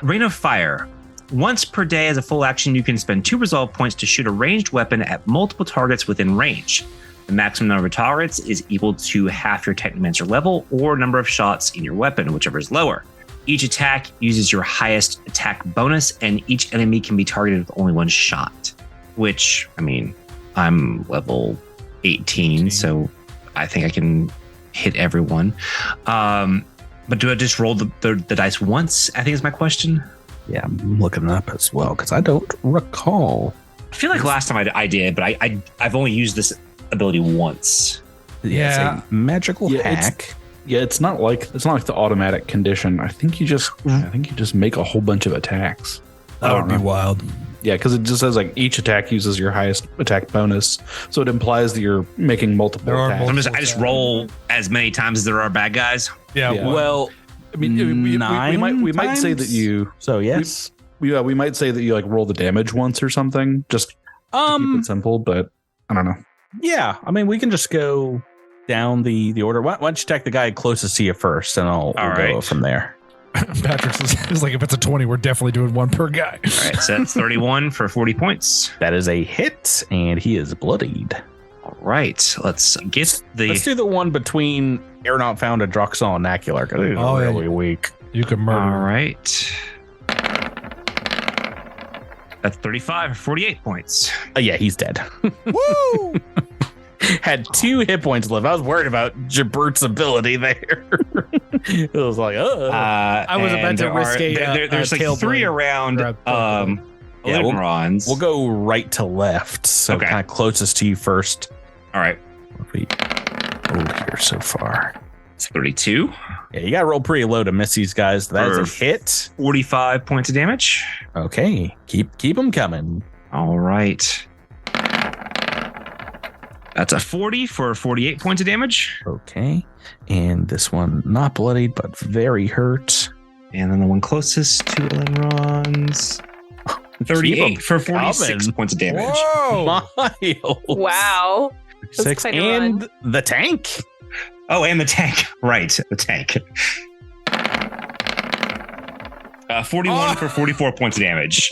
Rain of Fire. Once per day as a full action, you can spend 2 resolve points to shoot a ranged weapon at multiple targets within range. The maximum number of targets is equal to half your technomancer level or number of shots in your weapon, whichever is lower. Each attack uses your highest attack bonus, and each enemy can be targeted with only one shot. Which, I mean, I'm level 18, so I think I can hit everyone. But do I just roll the dice once? I think is my question. Yeah, I'm looking it up as well because I don't recall. I feel like last time I did, but I've only used this ability once. Yeah, it's a magical hack. It's not like the automatic condition. I think you just make a whole bunch of attacks. That would be wild. Yeah, because it just says like each attack uses your highest attack bonus, so it implies that you're making multiple attacks. I just roll as many times as there are bad guys. Yeah. Well, I mean, we might say that you. So yes, we might say that you like roll the damage once or something, just to keep it simple. But I don't know. Yeah, I mean, we can just go down the order. Why don't you attack the guy closest to you first, and we'll go from there. Patrick is like, if it's a 20, we're definitely doing one per guy. All right, so that's 31 for 40 points. That is a hit, and he is bloodied. All right, let's do the one between Aeronaut Found and Droxel and Nacular, because it's really weak. You can murder. All right. That's 35 for 48 points. Yeah, he's dead. Woo! Had 2 hit points left. I was worried about Jabert's ability there. It was like, I was about to risk there's like 3 around Lynrons. We'll go right to left, so kind of closest to you first. All right. What we rolled here so far? It's 32. Yeah, you got to roll pretty low to miss these guys. That is a hit. 45 points of damage. Okay, keep them coming. All right. That's a 40 for 48 points of damage. Okay. And this one not bloodied, but very hurt. And then the one closest to Lynrons. 38 for 46 points of damage. Whoa! Miles. Wow. 6 and the tank. Oh, and the tank. Right, the tank. 41 for 44 points of damage.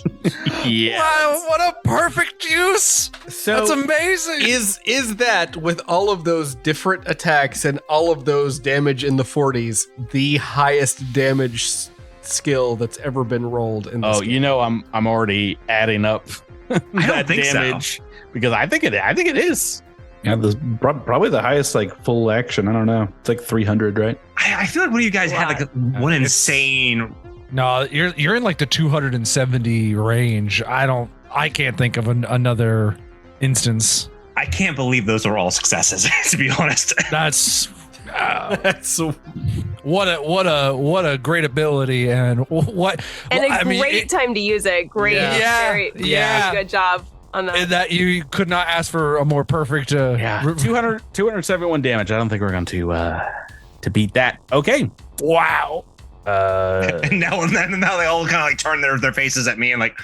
Yeah. Wow, what a perfect use. So that's amazing. Is that, with all of those different attacks and all of those damage in the 40s, the highest damage skill that's ever been rolled in this game? You know, I'm already adding up I don't think damage because I think it is. Yeah, this probably the highest like full action. I don't know. It's like 300, right? I feel like one of you guys had like one insane. No, you're in like the 270 range. I can't think of another instance. I can't believe those are all successes, to be honest. That's what a great ability and great time to use it. Great, very good job on that. And that you could not ask for a more perfect. 271 damage. I don't think we're going to beat that. Okay. Wow. And now they all kind of like turn their faces at me and like,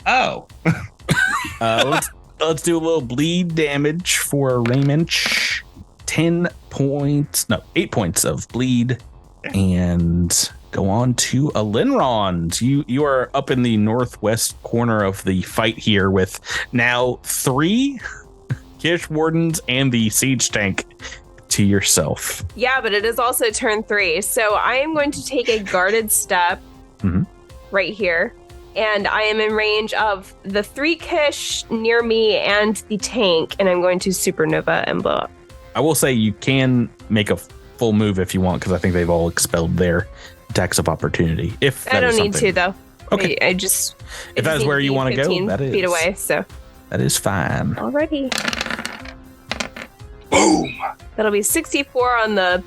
oh. Let's do a little bleed damage for Raymond. 8 points of bleed, and go on to a Lynrond. You are up in the northwest corner of the fight here with now 3 Kish Wardens and the siege tank to yourself. Yeah, but it is also turn 3. So I am going to take a guarded step right here. And I am in range of the 3 Kish near me and the tank. And I'm going to supernova and blow up. I will say you can make a full move if you want, because I think they've all expelled their attacks of opportunity. I don't need to, though. Okay. If that is where you want to go, that is feet away. So that is fine. Alrighty. Boom. That'll be 64 on the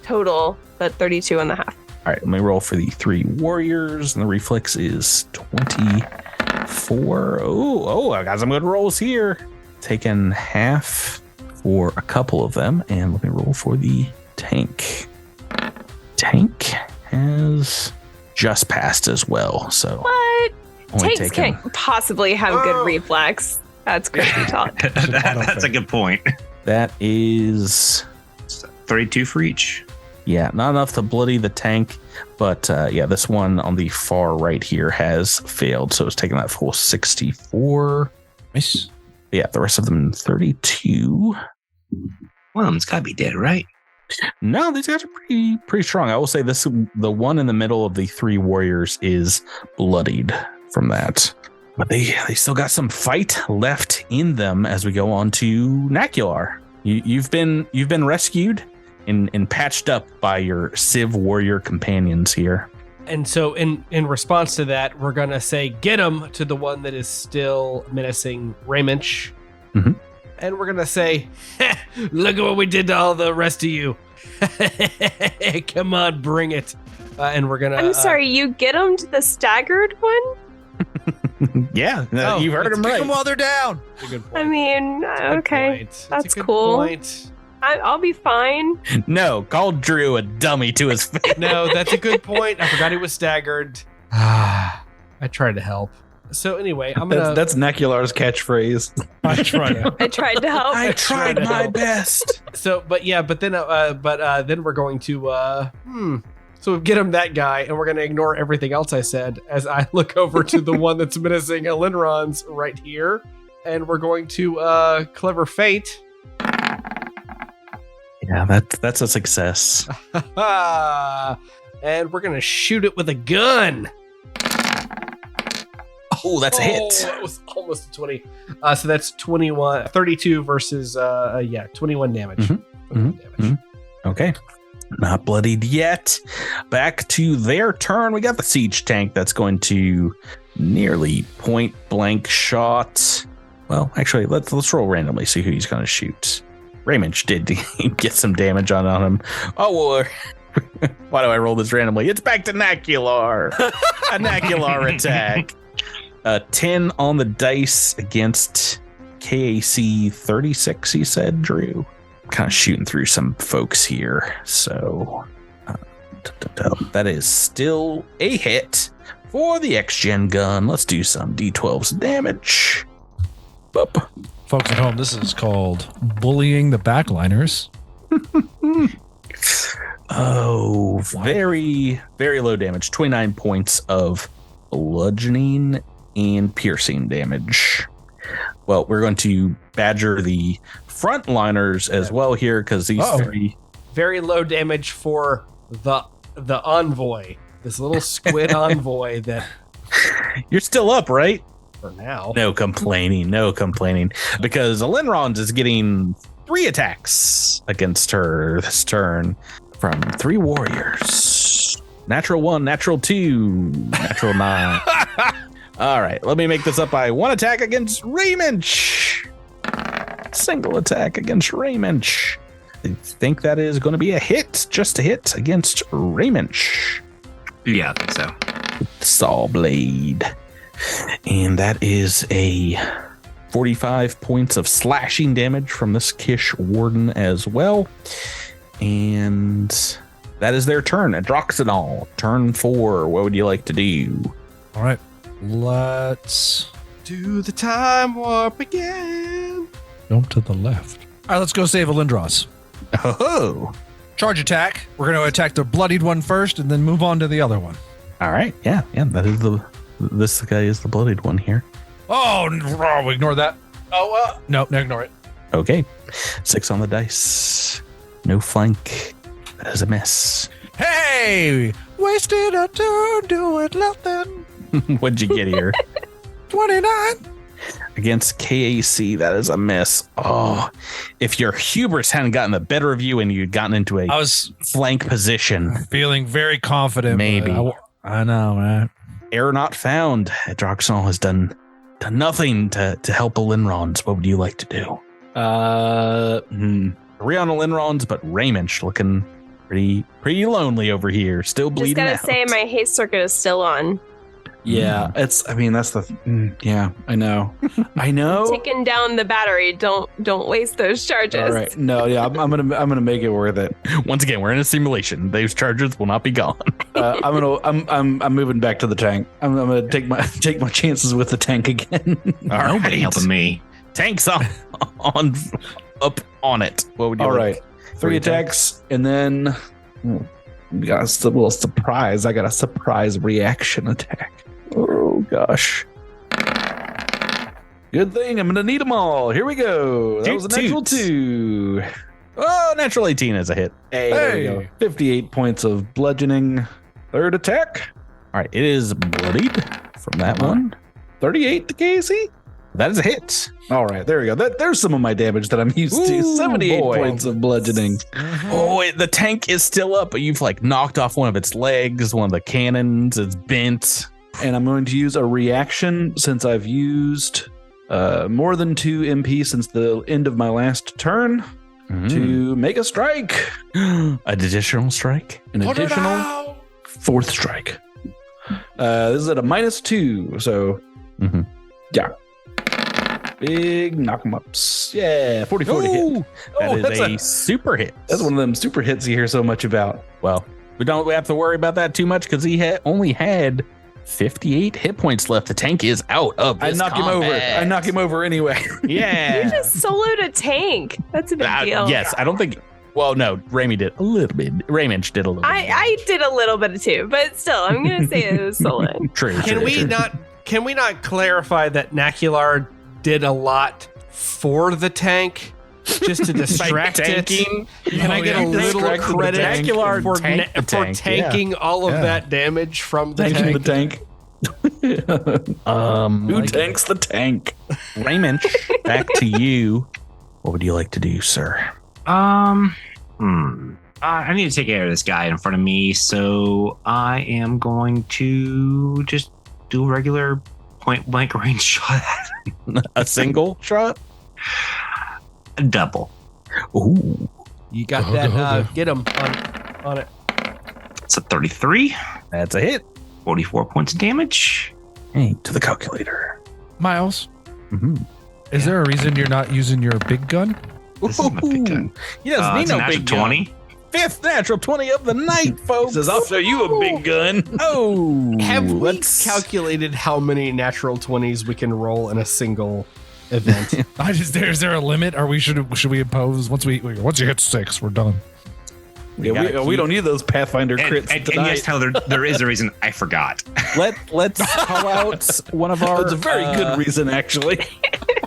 total, but 32 on the half. All right, let me roll for the 3 warriors, and the reflex is 24. Oh, I got some good rolls here. Taking half for a couple of them, and let me roll for the tank. Tank has just passed as well, so what? Tanks can't possibly have good reflex. That's crazy talk. That's a good point. That is 32 for each. Yeah, not enough to bloody the tank, but this one on the far right here has failed, so it's taking that full 64. Nice. Yeah, the rest of them 32. One of them's got to be dead, right? No, these guys are pretty strong. I will say the one in the middle of the 3 warriors is bloodied from that. But they still got some fight left in them as we go on to Nacular. You've been rescued and patched up by your Sivv warrior companions here. And so in response to that, we're going to say, get him to the one that is still menacing Raymench. Mm-hmm. And we're going to say, look at what we did to all the rest of you. Come on, bring it. And we're going to... I'm sorry, you get him to the staggered one? Yeah, you've heard him right. Kick them while they're down. That's a good point. I mean, okay, that's cool. Point. I'll be fine. No, call Drew a dummy to his face. No, that's a good point. I forgot he was staggered. I tried to help. So anyway, I'm gonna. That's Nacular's catchphrase. I tried. I tried to help. I tried my best. So, but then we're going to. So we get him that guy, and we're going to ignore everything else I said as I look over to the one that's menacing Elinron's right here, and we're going to Clever Fate. Yeah, that's a success. And we're going to shoot it with a gun. Oh, that's a hit. That was almost a 20. So that's 32 versus 21 damage. Mm-hmm. 21 damage. Mm-hmm. Okay. Not bloodied yet. Back to their turn. We got the siege tank that's going to nearly point blank shot. Well, actually, let's roll randomly, see who he's going to shoot. Raymench did get some damage on him. Oh, well, why do I roll this randomly? It's back to Nacular. A Nacular attack. 10 on the dice against KAC 36, he said, Drew. Kind of shooting through some folks here. So that is still a hit for the X-Gen gun. Let's do some D12s damage. Boop. Folks at home, this is called bullying the backliners. Oh, very, very low damage. 29 points of bludgeoning and piercing damage. Well, we're going to badger the frontliners as well here because these three... Very low damage for the envoy. This little squid envoy that... You're still up, right? For now. No complaining. Because Elinron's is getting 3 attacks against her this turn from 3 warriors. Natural 1, natural 2, natural 9. All right, let me make this up by 1 attack against Raymench. Single attack against Raymench. I think that is going to be a hit, just a hit against Raymench. Yeah, I think so. Saw blade. And that is a 45 points of slashing damage from this Kish Warden as well. And that is their turn. Adroxanol, turn 4. What would you like to do? All right. Let's do the time warp again. Jump to the left. All right, let's go save Alindros. Oh. Charge attack. We're going to attack the bloodied one first and then move on to the other one. All right. Yeah. That is this guy is the bloodied one here. Oh, ignore that. No, ignore it. Okay. 6 on the dice. No flank. That is a miss. Hey, wasted a turn doing nothing. What'd you get here? 29. Against KAC, that is a miss. Oh, if your hubris hadn't gotten the better of you and you'd gotten into a flank position. Feeling very confident. Maybe. I know, man. Error not found. Droxol has done nothing to help Elinron's. What would you like to do? 3 on Elinron's, but Raymench looking pretty lonely over here. Still bleeding out. Just gotta say, my haste circuit is still on. Yeah, that's yeah, I know. Taking down the battery. Don't waste those charges. All right. No, yeah, I'm gonna make it worth it. Once again, we're in a simulation. Those charges will not be gone. I'm moving back to the tank. I'm gonna take my chances with the tank again. All right. Nobody helping me. Tank's up on it. What would you All like? right. 3 attacks, and then we got a little surprise. I got a surprise reaction attack. Oh gosh. Good thing I'm going to need them all. Here we go. That was a natural 2. Oh, natural 18 is a hit. Hey, there we go. 58 points of bludgeoning. Third attack. All right, it is bloodied from that one. 38 to Casey. That is a hit. All right, there we go. There's some of my damage that I'm used to. 78 points of bludgeoning. Oh, the tank is still up, but you've like knocked off one of its legs, one of the cannons. It's bent. And I'm going to use a reaction since I've used more than 2 MP since the end of my last turn to make a strike. An additional strike? An additional 4th strike. This is at a -2, so yeah. Big knock 'em ups. Yeah, 44 to hit. That is a super hit. That's one of them super hits you hear so much about. Well, we don't have to worry about that too much because he only had 58 hit points left. The tank is out of this I knock him over anyway. Yeah. You just soloed a tank. That's a big deal. Yes, I don't think. Well, no, Ramy did a little bit. Raymond did a little bit. I did a little bit too, but still, I'm gonna say it was solo. True. Can we not clarify that Nacular did a lot for the tank just to distract it? Can I get a little credit for tanking all of that damage from the tank? Who tanks the tank? Raymond, back to you. What would you like to do, sir? I need to take care of this guy in front of me, so I am going to just do a regular point blank range shot at him. A single shot? A double. Ooh. You got that. Get him on it. It's a 33. That's a hit. 44 points of damage. Hey, to the calculator. Miles, is there a reason you're not using your big gun? This is my big gun. He doesn't need no big 20. gun. 5th natural 20 of the night, folks. Says, I'll show you a big gun. Oh. Have we calculated how many natural 20s we can roll in a single event? Is there a limit? Or should we impose once you hit 6, we're done. Yeah, we don't need those Pathfinder crits and tonight. yes, Tyler, there is a reason I forgot. Let's call out one of our. That's a very good reason, actually.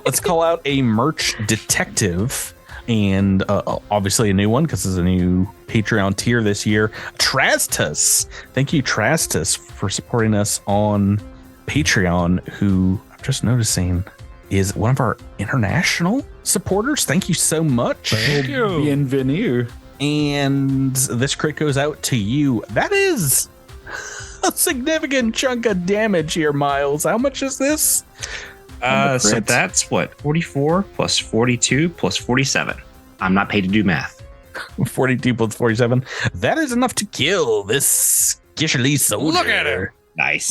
Let's call out a merch detective, and obviously a new one because it's a new Patreon tier this year. Trastus, thank you, Trastus, for supporting us on Patreon. Who I'm just noticing is one of our international supporters. Thank you so much. Thank you. Bienvenue. And this crit goes out to you. That is a significant chunk of damage here, Miles. How much is this? So that's what, 44 plus 42 plus 47. I'm not paid to do math. 42 plus 47. That is enough to kill this Gishali soldier. Look at her. Nice.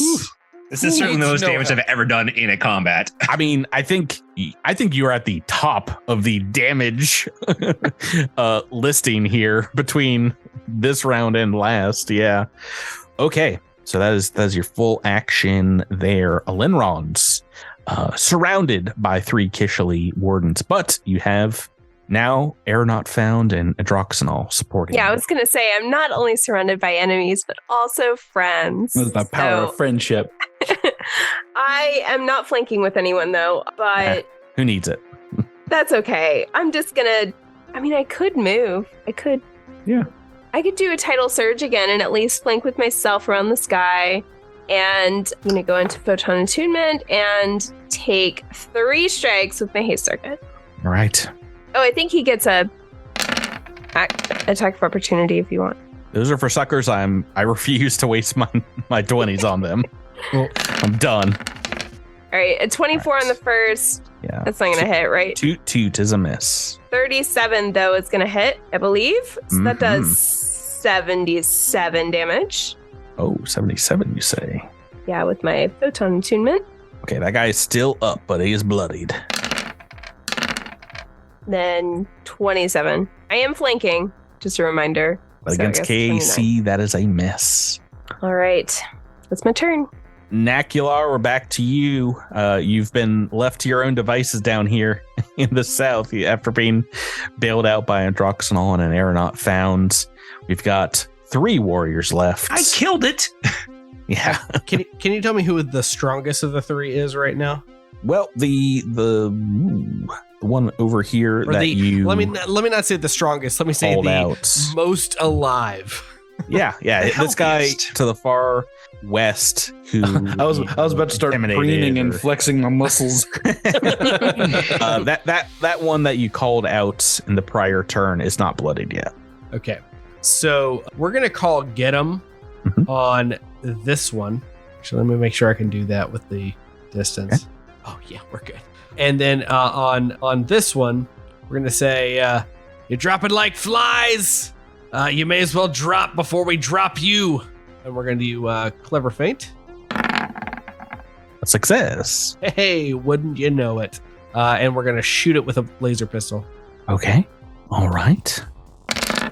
This is certainly the most damage I've ever done in a combat. I mean, I think you're at the top of the damage listing here between this round and last. Yeah. Okay. So that is your full action there. Alinron's surrounded by 3 Kishali wardens, but you have now Aeronaut Found and Adroxenol supporting. Yeah, you. I was going to say, I'm not only surrounded by enemies, but also friends. That's the power of friendship. I am not flanking with anyone, though, but who needs it? That's okay. I'm just going to, I could move. I could do a tidal surge again and at least flank with myself around the sky. And I'm going to go into Photon Attunement and take 3 strikes with my haste circuit. All right. Oh, I think he gets a attack of opportunity if you want. Those are for suckers. I refuse to waste my 20s on them. Well, I'm done. All right, a 24 on the first. Yeah. That's not going to hit, right? Toot is a miss. 37, though, is going to hit, I believe. So that does 77 damage. Oh, 77, you say? Yeah, with my Photon Attunement. Okay, that guy is still up, but he is bloodied. Then 27. I am flanking, just a reminder. But against KAC, that is a miss. All right. That's my turn. Nacular, we're back to you. You've been left to your own devices down here in the south after being bailed out by Androxenol and an Aeronaut Found. We've got 3 warriors left. I killed it. Yeah. Can you tell me who the strongest of the 3 is right now? Well, the one over here Or that you let me not say the strongest. Let me say called the out. most alive. Yeah. This guy healthiest. to the far west who I was about to start intimidated preening and or- flexing my muscles. that one that you called out in the prior turn is not bloodied yet. Okay. So we're gonna call get him Mhm. on this one. Actually, let me make sure I can do that with the distance. Okay. Oh yeah, we're good. And then on this one, we're gonna say you're dropping like flies. You may as well drop before we drop you. And we're gonna do clever feint. A success. Hey, wouldn't you know it? And we're gonna shoot it with a laser pistol. Okay. All right. I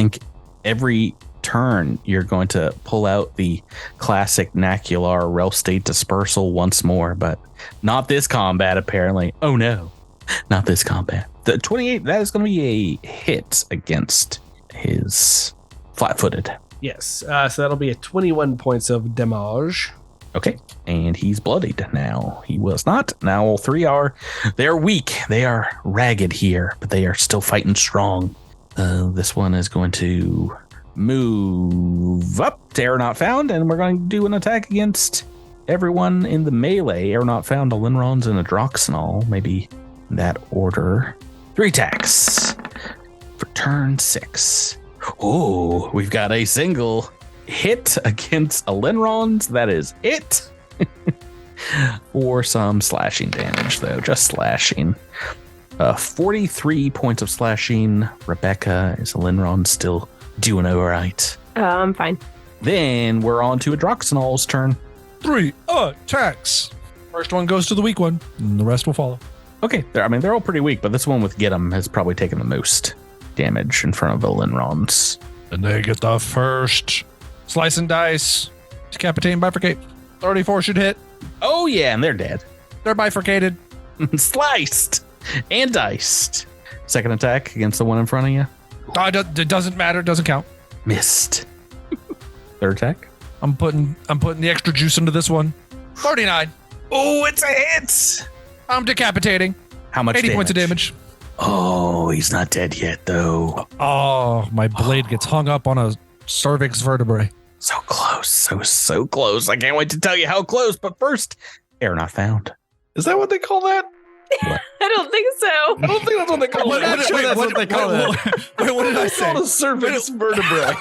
think every turn you're going to pull out the classic Nacular Rel State Dispersal once more, but not this combat apparently. Oh no, not this combat. The 28, that is going to be a hit against his flat-footed. Yes. So that'll be a 21 points of damage. Okay. And he's bloodied now. He was not. Now all three are. They're weak. They are ragged here, but they are still fighting strong. This one is going to move up to Air Not Found, and we're going to do an attack against everyone in the melee. Air Not Found, a Linrons, and a Droxenol. Maybe in that order. 3 attacks for turn 6. Oh, we've got a single hit against a Linrons. That is it. For some slashing damage, though. Just slashing. 43 points of slashing. Rebecca, is a Linron still doing all right? I'm fine. Then we're on to a Droxenol's turn. 3 attacks. First one goes to the weak one, and the rest will follow. Okay, they're all pretty weak, but this one with Get 'em has probably taken the most damage in front of the Linrons. And they get the first slice and dice. Decapitate and bifurcate. 34 should hit. Oh yeah, and they're dead. They're bifurcated. Sliced and diced. Second attack against the one in front of you. It doesn't matter. It doesn't count. Missed. Third attack. I'm putting the extra juice into this one. 39. Oh, it's a hit. I'm decapitating. How much 80 points of damage. Oh, he's not dead yet, though. Oh, my blade gets hung up on a cervix vertebrae. So close. So close. I can't wait to tell you how close. But first, Air Not Found. Is that what they call that? I don't think so. I don't think that's what they call it. I'm not sure that's what they call it. Wait, what did I It's say? called a cervix vertebrae.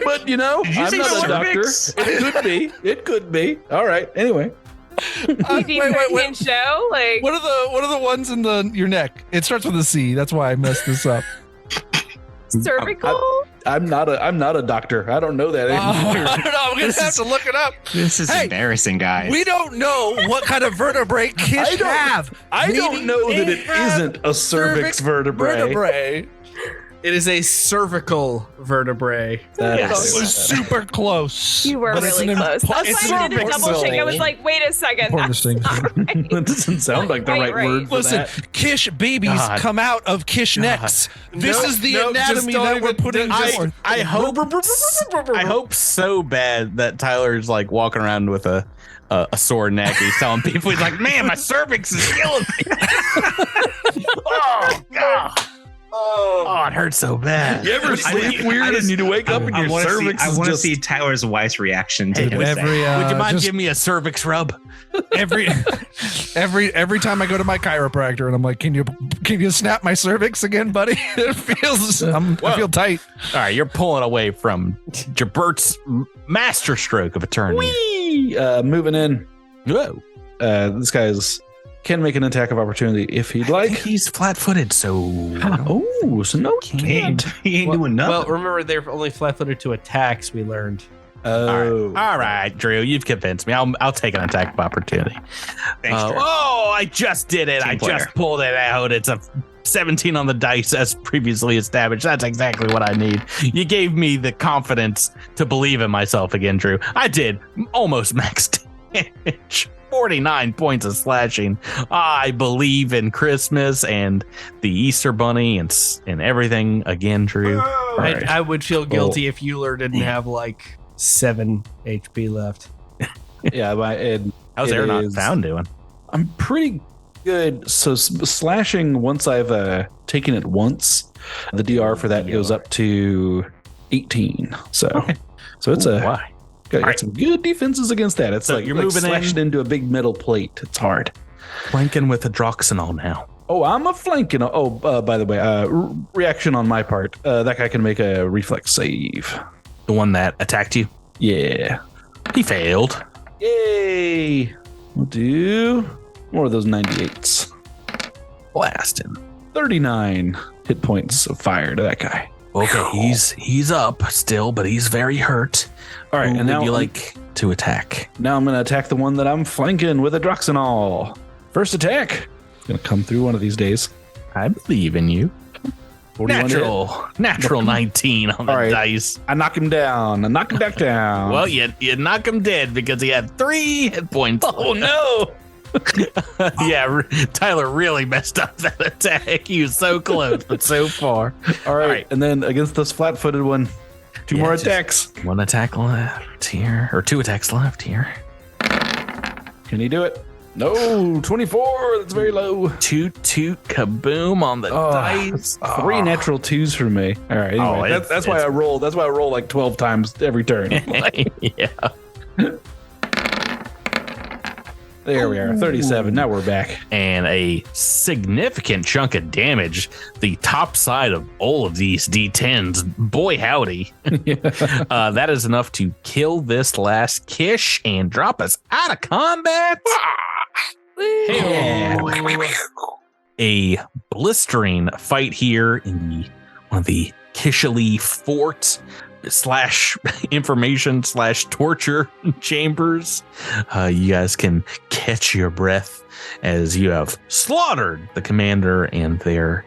But Did you I'm say not a doctor. cervix? It could be. All right. Anyway. Wait. Show like What are the ones in your neck? It starts with a C. That's why I messed this up. cervical. I'm not a doctor. I don't know that anymore. I don't know. I'm gonna have to look it up. This is Hey, embarrassing, guys. We don't know what kind of vertebrae Kish have. I don't Maybe know that they it have isn't a cervix vertebrae. It is a cervical vertebrae. That That is- was super close. You were But it's really an close. That's it's why I did a cervical. double check. I was like, wait a second. Important That's distinction. not right. That doesn't sound like the right Right. word for Listen, that. Kish babies God. come out of Kish necks. This Nope, is the nope, just anatomy don't that we're even- putting just- forth. I hope so bad that Tyler's like walking around with a sore neck. He's telling people, he's like, man, my cervix is killing me. Oh, God. Oh, it hurts so bad. You ever sleep weird and you wake up and your cervix I is want to just... see Tyler's wife's reaction to Hey, this. would you mind just giving me a cervix rub? every time I go to my chiropractor and I'm like, can you snap my cervix again, buddy? It feels I feel tight. All right, you're pulling away from Jabert's master stroke of eternity. Whee! Moving in. Whoa. This guy can make an attack of opportunity if he'd like. He's flat-footed, so Oh, so no He ain't doing nothing. Well, remember they're only flat-footed to attacks. We learned. Oh, all right, Drew, you've convinced me. I'll take an attack of opportunity. Thanks, Drew. Oh, I just did it. Team I player. just pulled it out. It's a 17 on the dice as previously established. That's exactly what I need. You gave me the confidence to believe in myself again, Drew. I did almost max damage. 49 points of slashing. I believe in Christmas and the Easter Bunny and everything again, Drew. All right. I would feel guilty if Euler didn't have like 7 HP left. Yeah, How's Air Not Found doing? I'm pretty good. So slashing, once I've taken it once, the DR for that goes up to 18. So it's why? Got some good defenses against that. It's So like you're like moving slashing into a big metal plate. It's hard. Flanking with a Droxenol now. Oh, I'm a flanking. Oh, by the way, reaction on my part. That guy can make a reflex save. The one that attacked you? Yeah. He failed. Yay. We'll do more of those 98s. Blasting. 39 hit points of fire to that guy. Okay, he's up still, but he's very hurt. All right, Who and would now you like to attack? Now I'm going to attack the one that I'm flanking with a Droxenol. First attack. Going to come through one of these days. I believe in you. 41 hit. Natural 19 on the All right. dice. I knock him down. I knock him back down. Well, you knock him dead because he had 3 hit points. Oh, no. Yeah, Tyler really messed up that attack. He was so close, but so far. All right. And then against this flat-footed one, two more just attacks. 1 attack left here, or 2 attacks left here. Can he do it? No, 24. That's very low. Toot kaboom on the dice. 3 natural 2s for me. All right. Anyway, that's why I roll. That's why I roll like 12 times every turn. Yeah. There we are. 37. Now we're back. And a significant chunk of damage. The top side of all of these D10s. Boy, howdy. That is enough to kill this last Kish and drop us out of combat. A blistering fight here in one of the Kishali fort / information / torture chambers. You guys can catch your breath as you have slaughtered the commander and their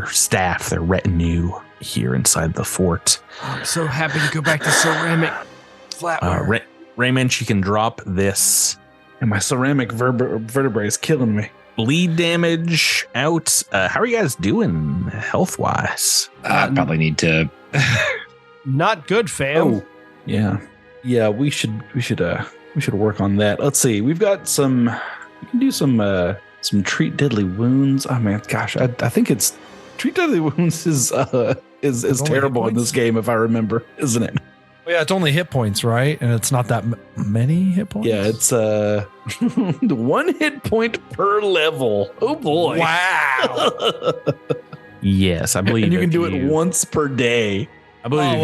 staff, their retinue here inside the fort. I'm so happy to go back to ceramic flatware. Raymond, you can drop this. And my ceramic vertebrae is killing me. Bleed damage out. How are you guys doing health wise? I probably need to. Not good, fam. Oh, yeah. We should work on that. Let's see. We've got some. We can do some treat deadly wounds. Oh man, gosh, I think it's treat deadly wounds is terrible in this game if I remember, isn't it? Well, yeah, it's only hit points, right? And it's not that many hit points. Yeah, it's 1 hit point per level. Oh boy! Wow. Yes, I believe. And you can do it once per day. I believe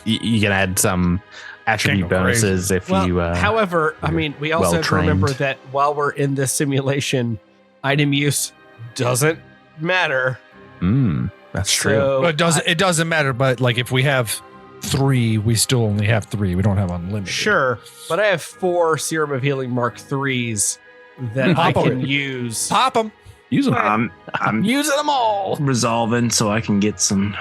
you can add some attribute bonuses if you. However, I mean, we also have to remember that while we're in this simulation, item use doesn't matter. That's true. So Well, it doesn't matter, but like if we have 3, we still only have 3. We don't have unlimited. Sure, but I have 4 Serum of Healing Mark 3s that I can use. Pop them. Use them. I'm using them all. resolving so I can get some.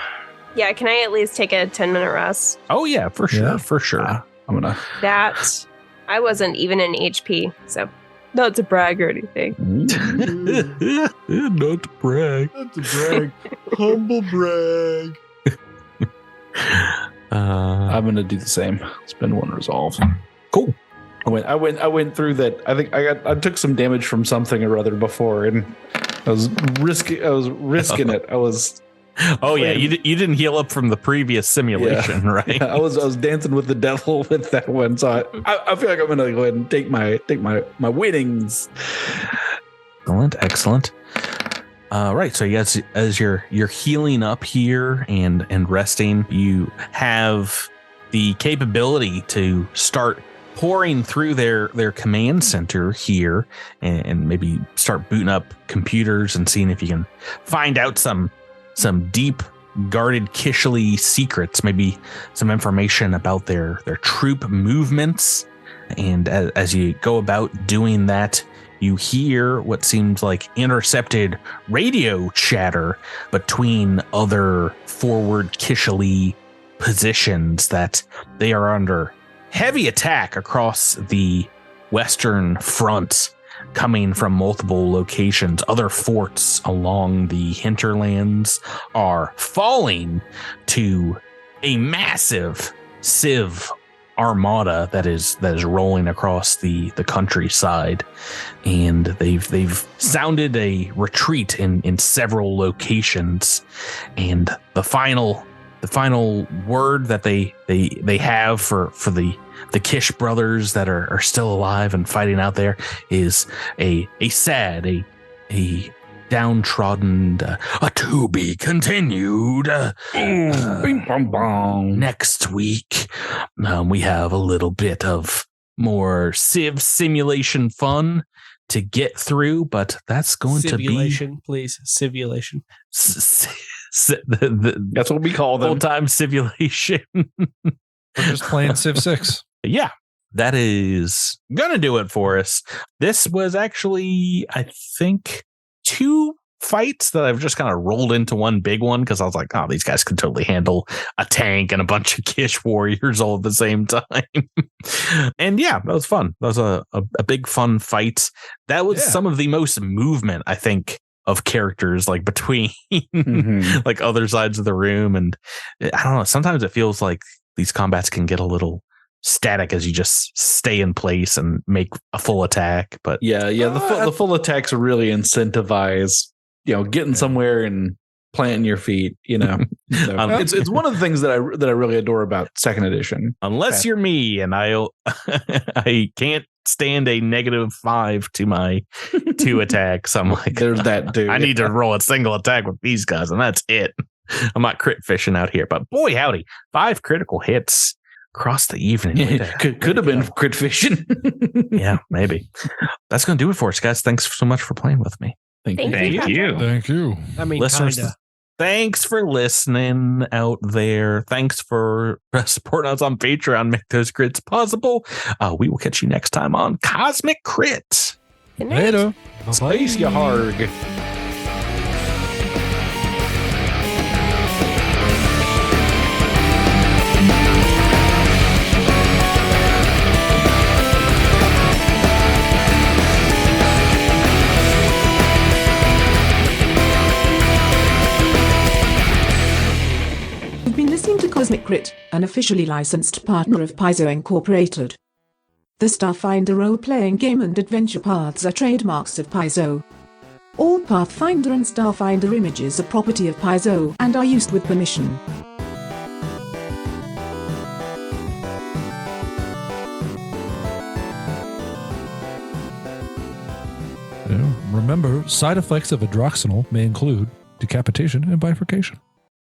Yeah, can I at least take a 10-minute rest? Oh yeah, for sure, Yeah. for sure. I'm gonna. That I wasn't even in HP, so not to brag or anything. Not to brag. That's a brag. Humble brag. I'm gonna do the same. Spend 1 resolve. Cool. I went through that. I think I took some damage from something or other before, and I was risking it. I was. Oh yeah, you didn't heal up from the previous simulation, right? Yeah, I was dancing with the devil with that one, so I feel like I'm gonna go ahead and take my winnings. Excellent. Right, so you guys, as you're healing up here and resting, you have the capability to start pouring through their command center here and maybe start booting up computers and seeing if you can find out some deep guarded Kishali secrets, maybe some information about their troop movements. And as you go about doing that, you hear what seems like intercepted radio chatter between other forward Kishali positions that they are under heavy attack across the western front, coming from multiple locations. Other forts along the hinterlands are falling to a massive Sivv armada that is rolling across the countryside, and they've sounded a retreat in several locations, and the final word that they have for the Kish brothers that are still alive and fighting out there is a sad, a downtrodden, a to be continued. Bing, bong, bong. Next week, we have a little bit of more Sivv simulation fun to get through, but that's going to be Simulation, please. Simulation. That's what we call them. Full-time simulation. We're just playing Civ 6. Yeah, that is going to do it for us. This was actually, I think, 2 fights that I've just kind of rolled into one big one because I was like, oh, these guys can totally handle a tank and a bunch of Kish warriors all at the same time. And yeah, that was fun. That was a big fun fight. That was some of the most movement, I think, of characters, like between like other sides of the room. And I don't know, sometimes it feels like these combats can get a little static as you just stay in place and make a full attack. But the full attacks really incentivize, getting somewhere and planting your feet. It's one of the things that I really adore about second edition. Unless you're me, and I can't stand a -5 to my 2 attacks. I'm like, there's that dude. I need to roll a single attack with these guys, and that's it. I'm not crit fishing out here, but boy howdy, 5 critical hits across the evening. Could have been crit fishing. Yeah, maybe. That's going to do it for us, guys. Thanks so much for playing with me. Thank you. I mean, listeners, kinda. Thanks for listening out there. Thanks for supporting us on Patreon. Make those crits possible. We will catch you next time on Cosmic Crit. Good night. Later. Space ya harg. You've been listening to Cosmic Crit, an officially licensed partner of Paizo Incorporated. The Starfinder role-playing game and adventure paths are trademarks of Paizo. All Pathfinder and Starfinder images are property of Paizo and are used with permission. Remember, side effects of adroxynol may include decapitation and bifurcation.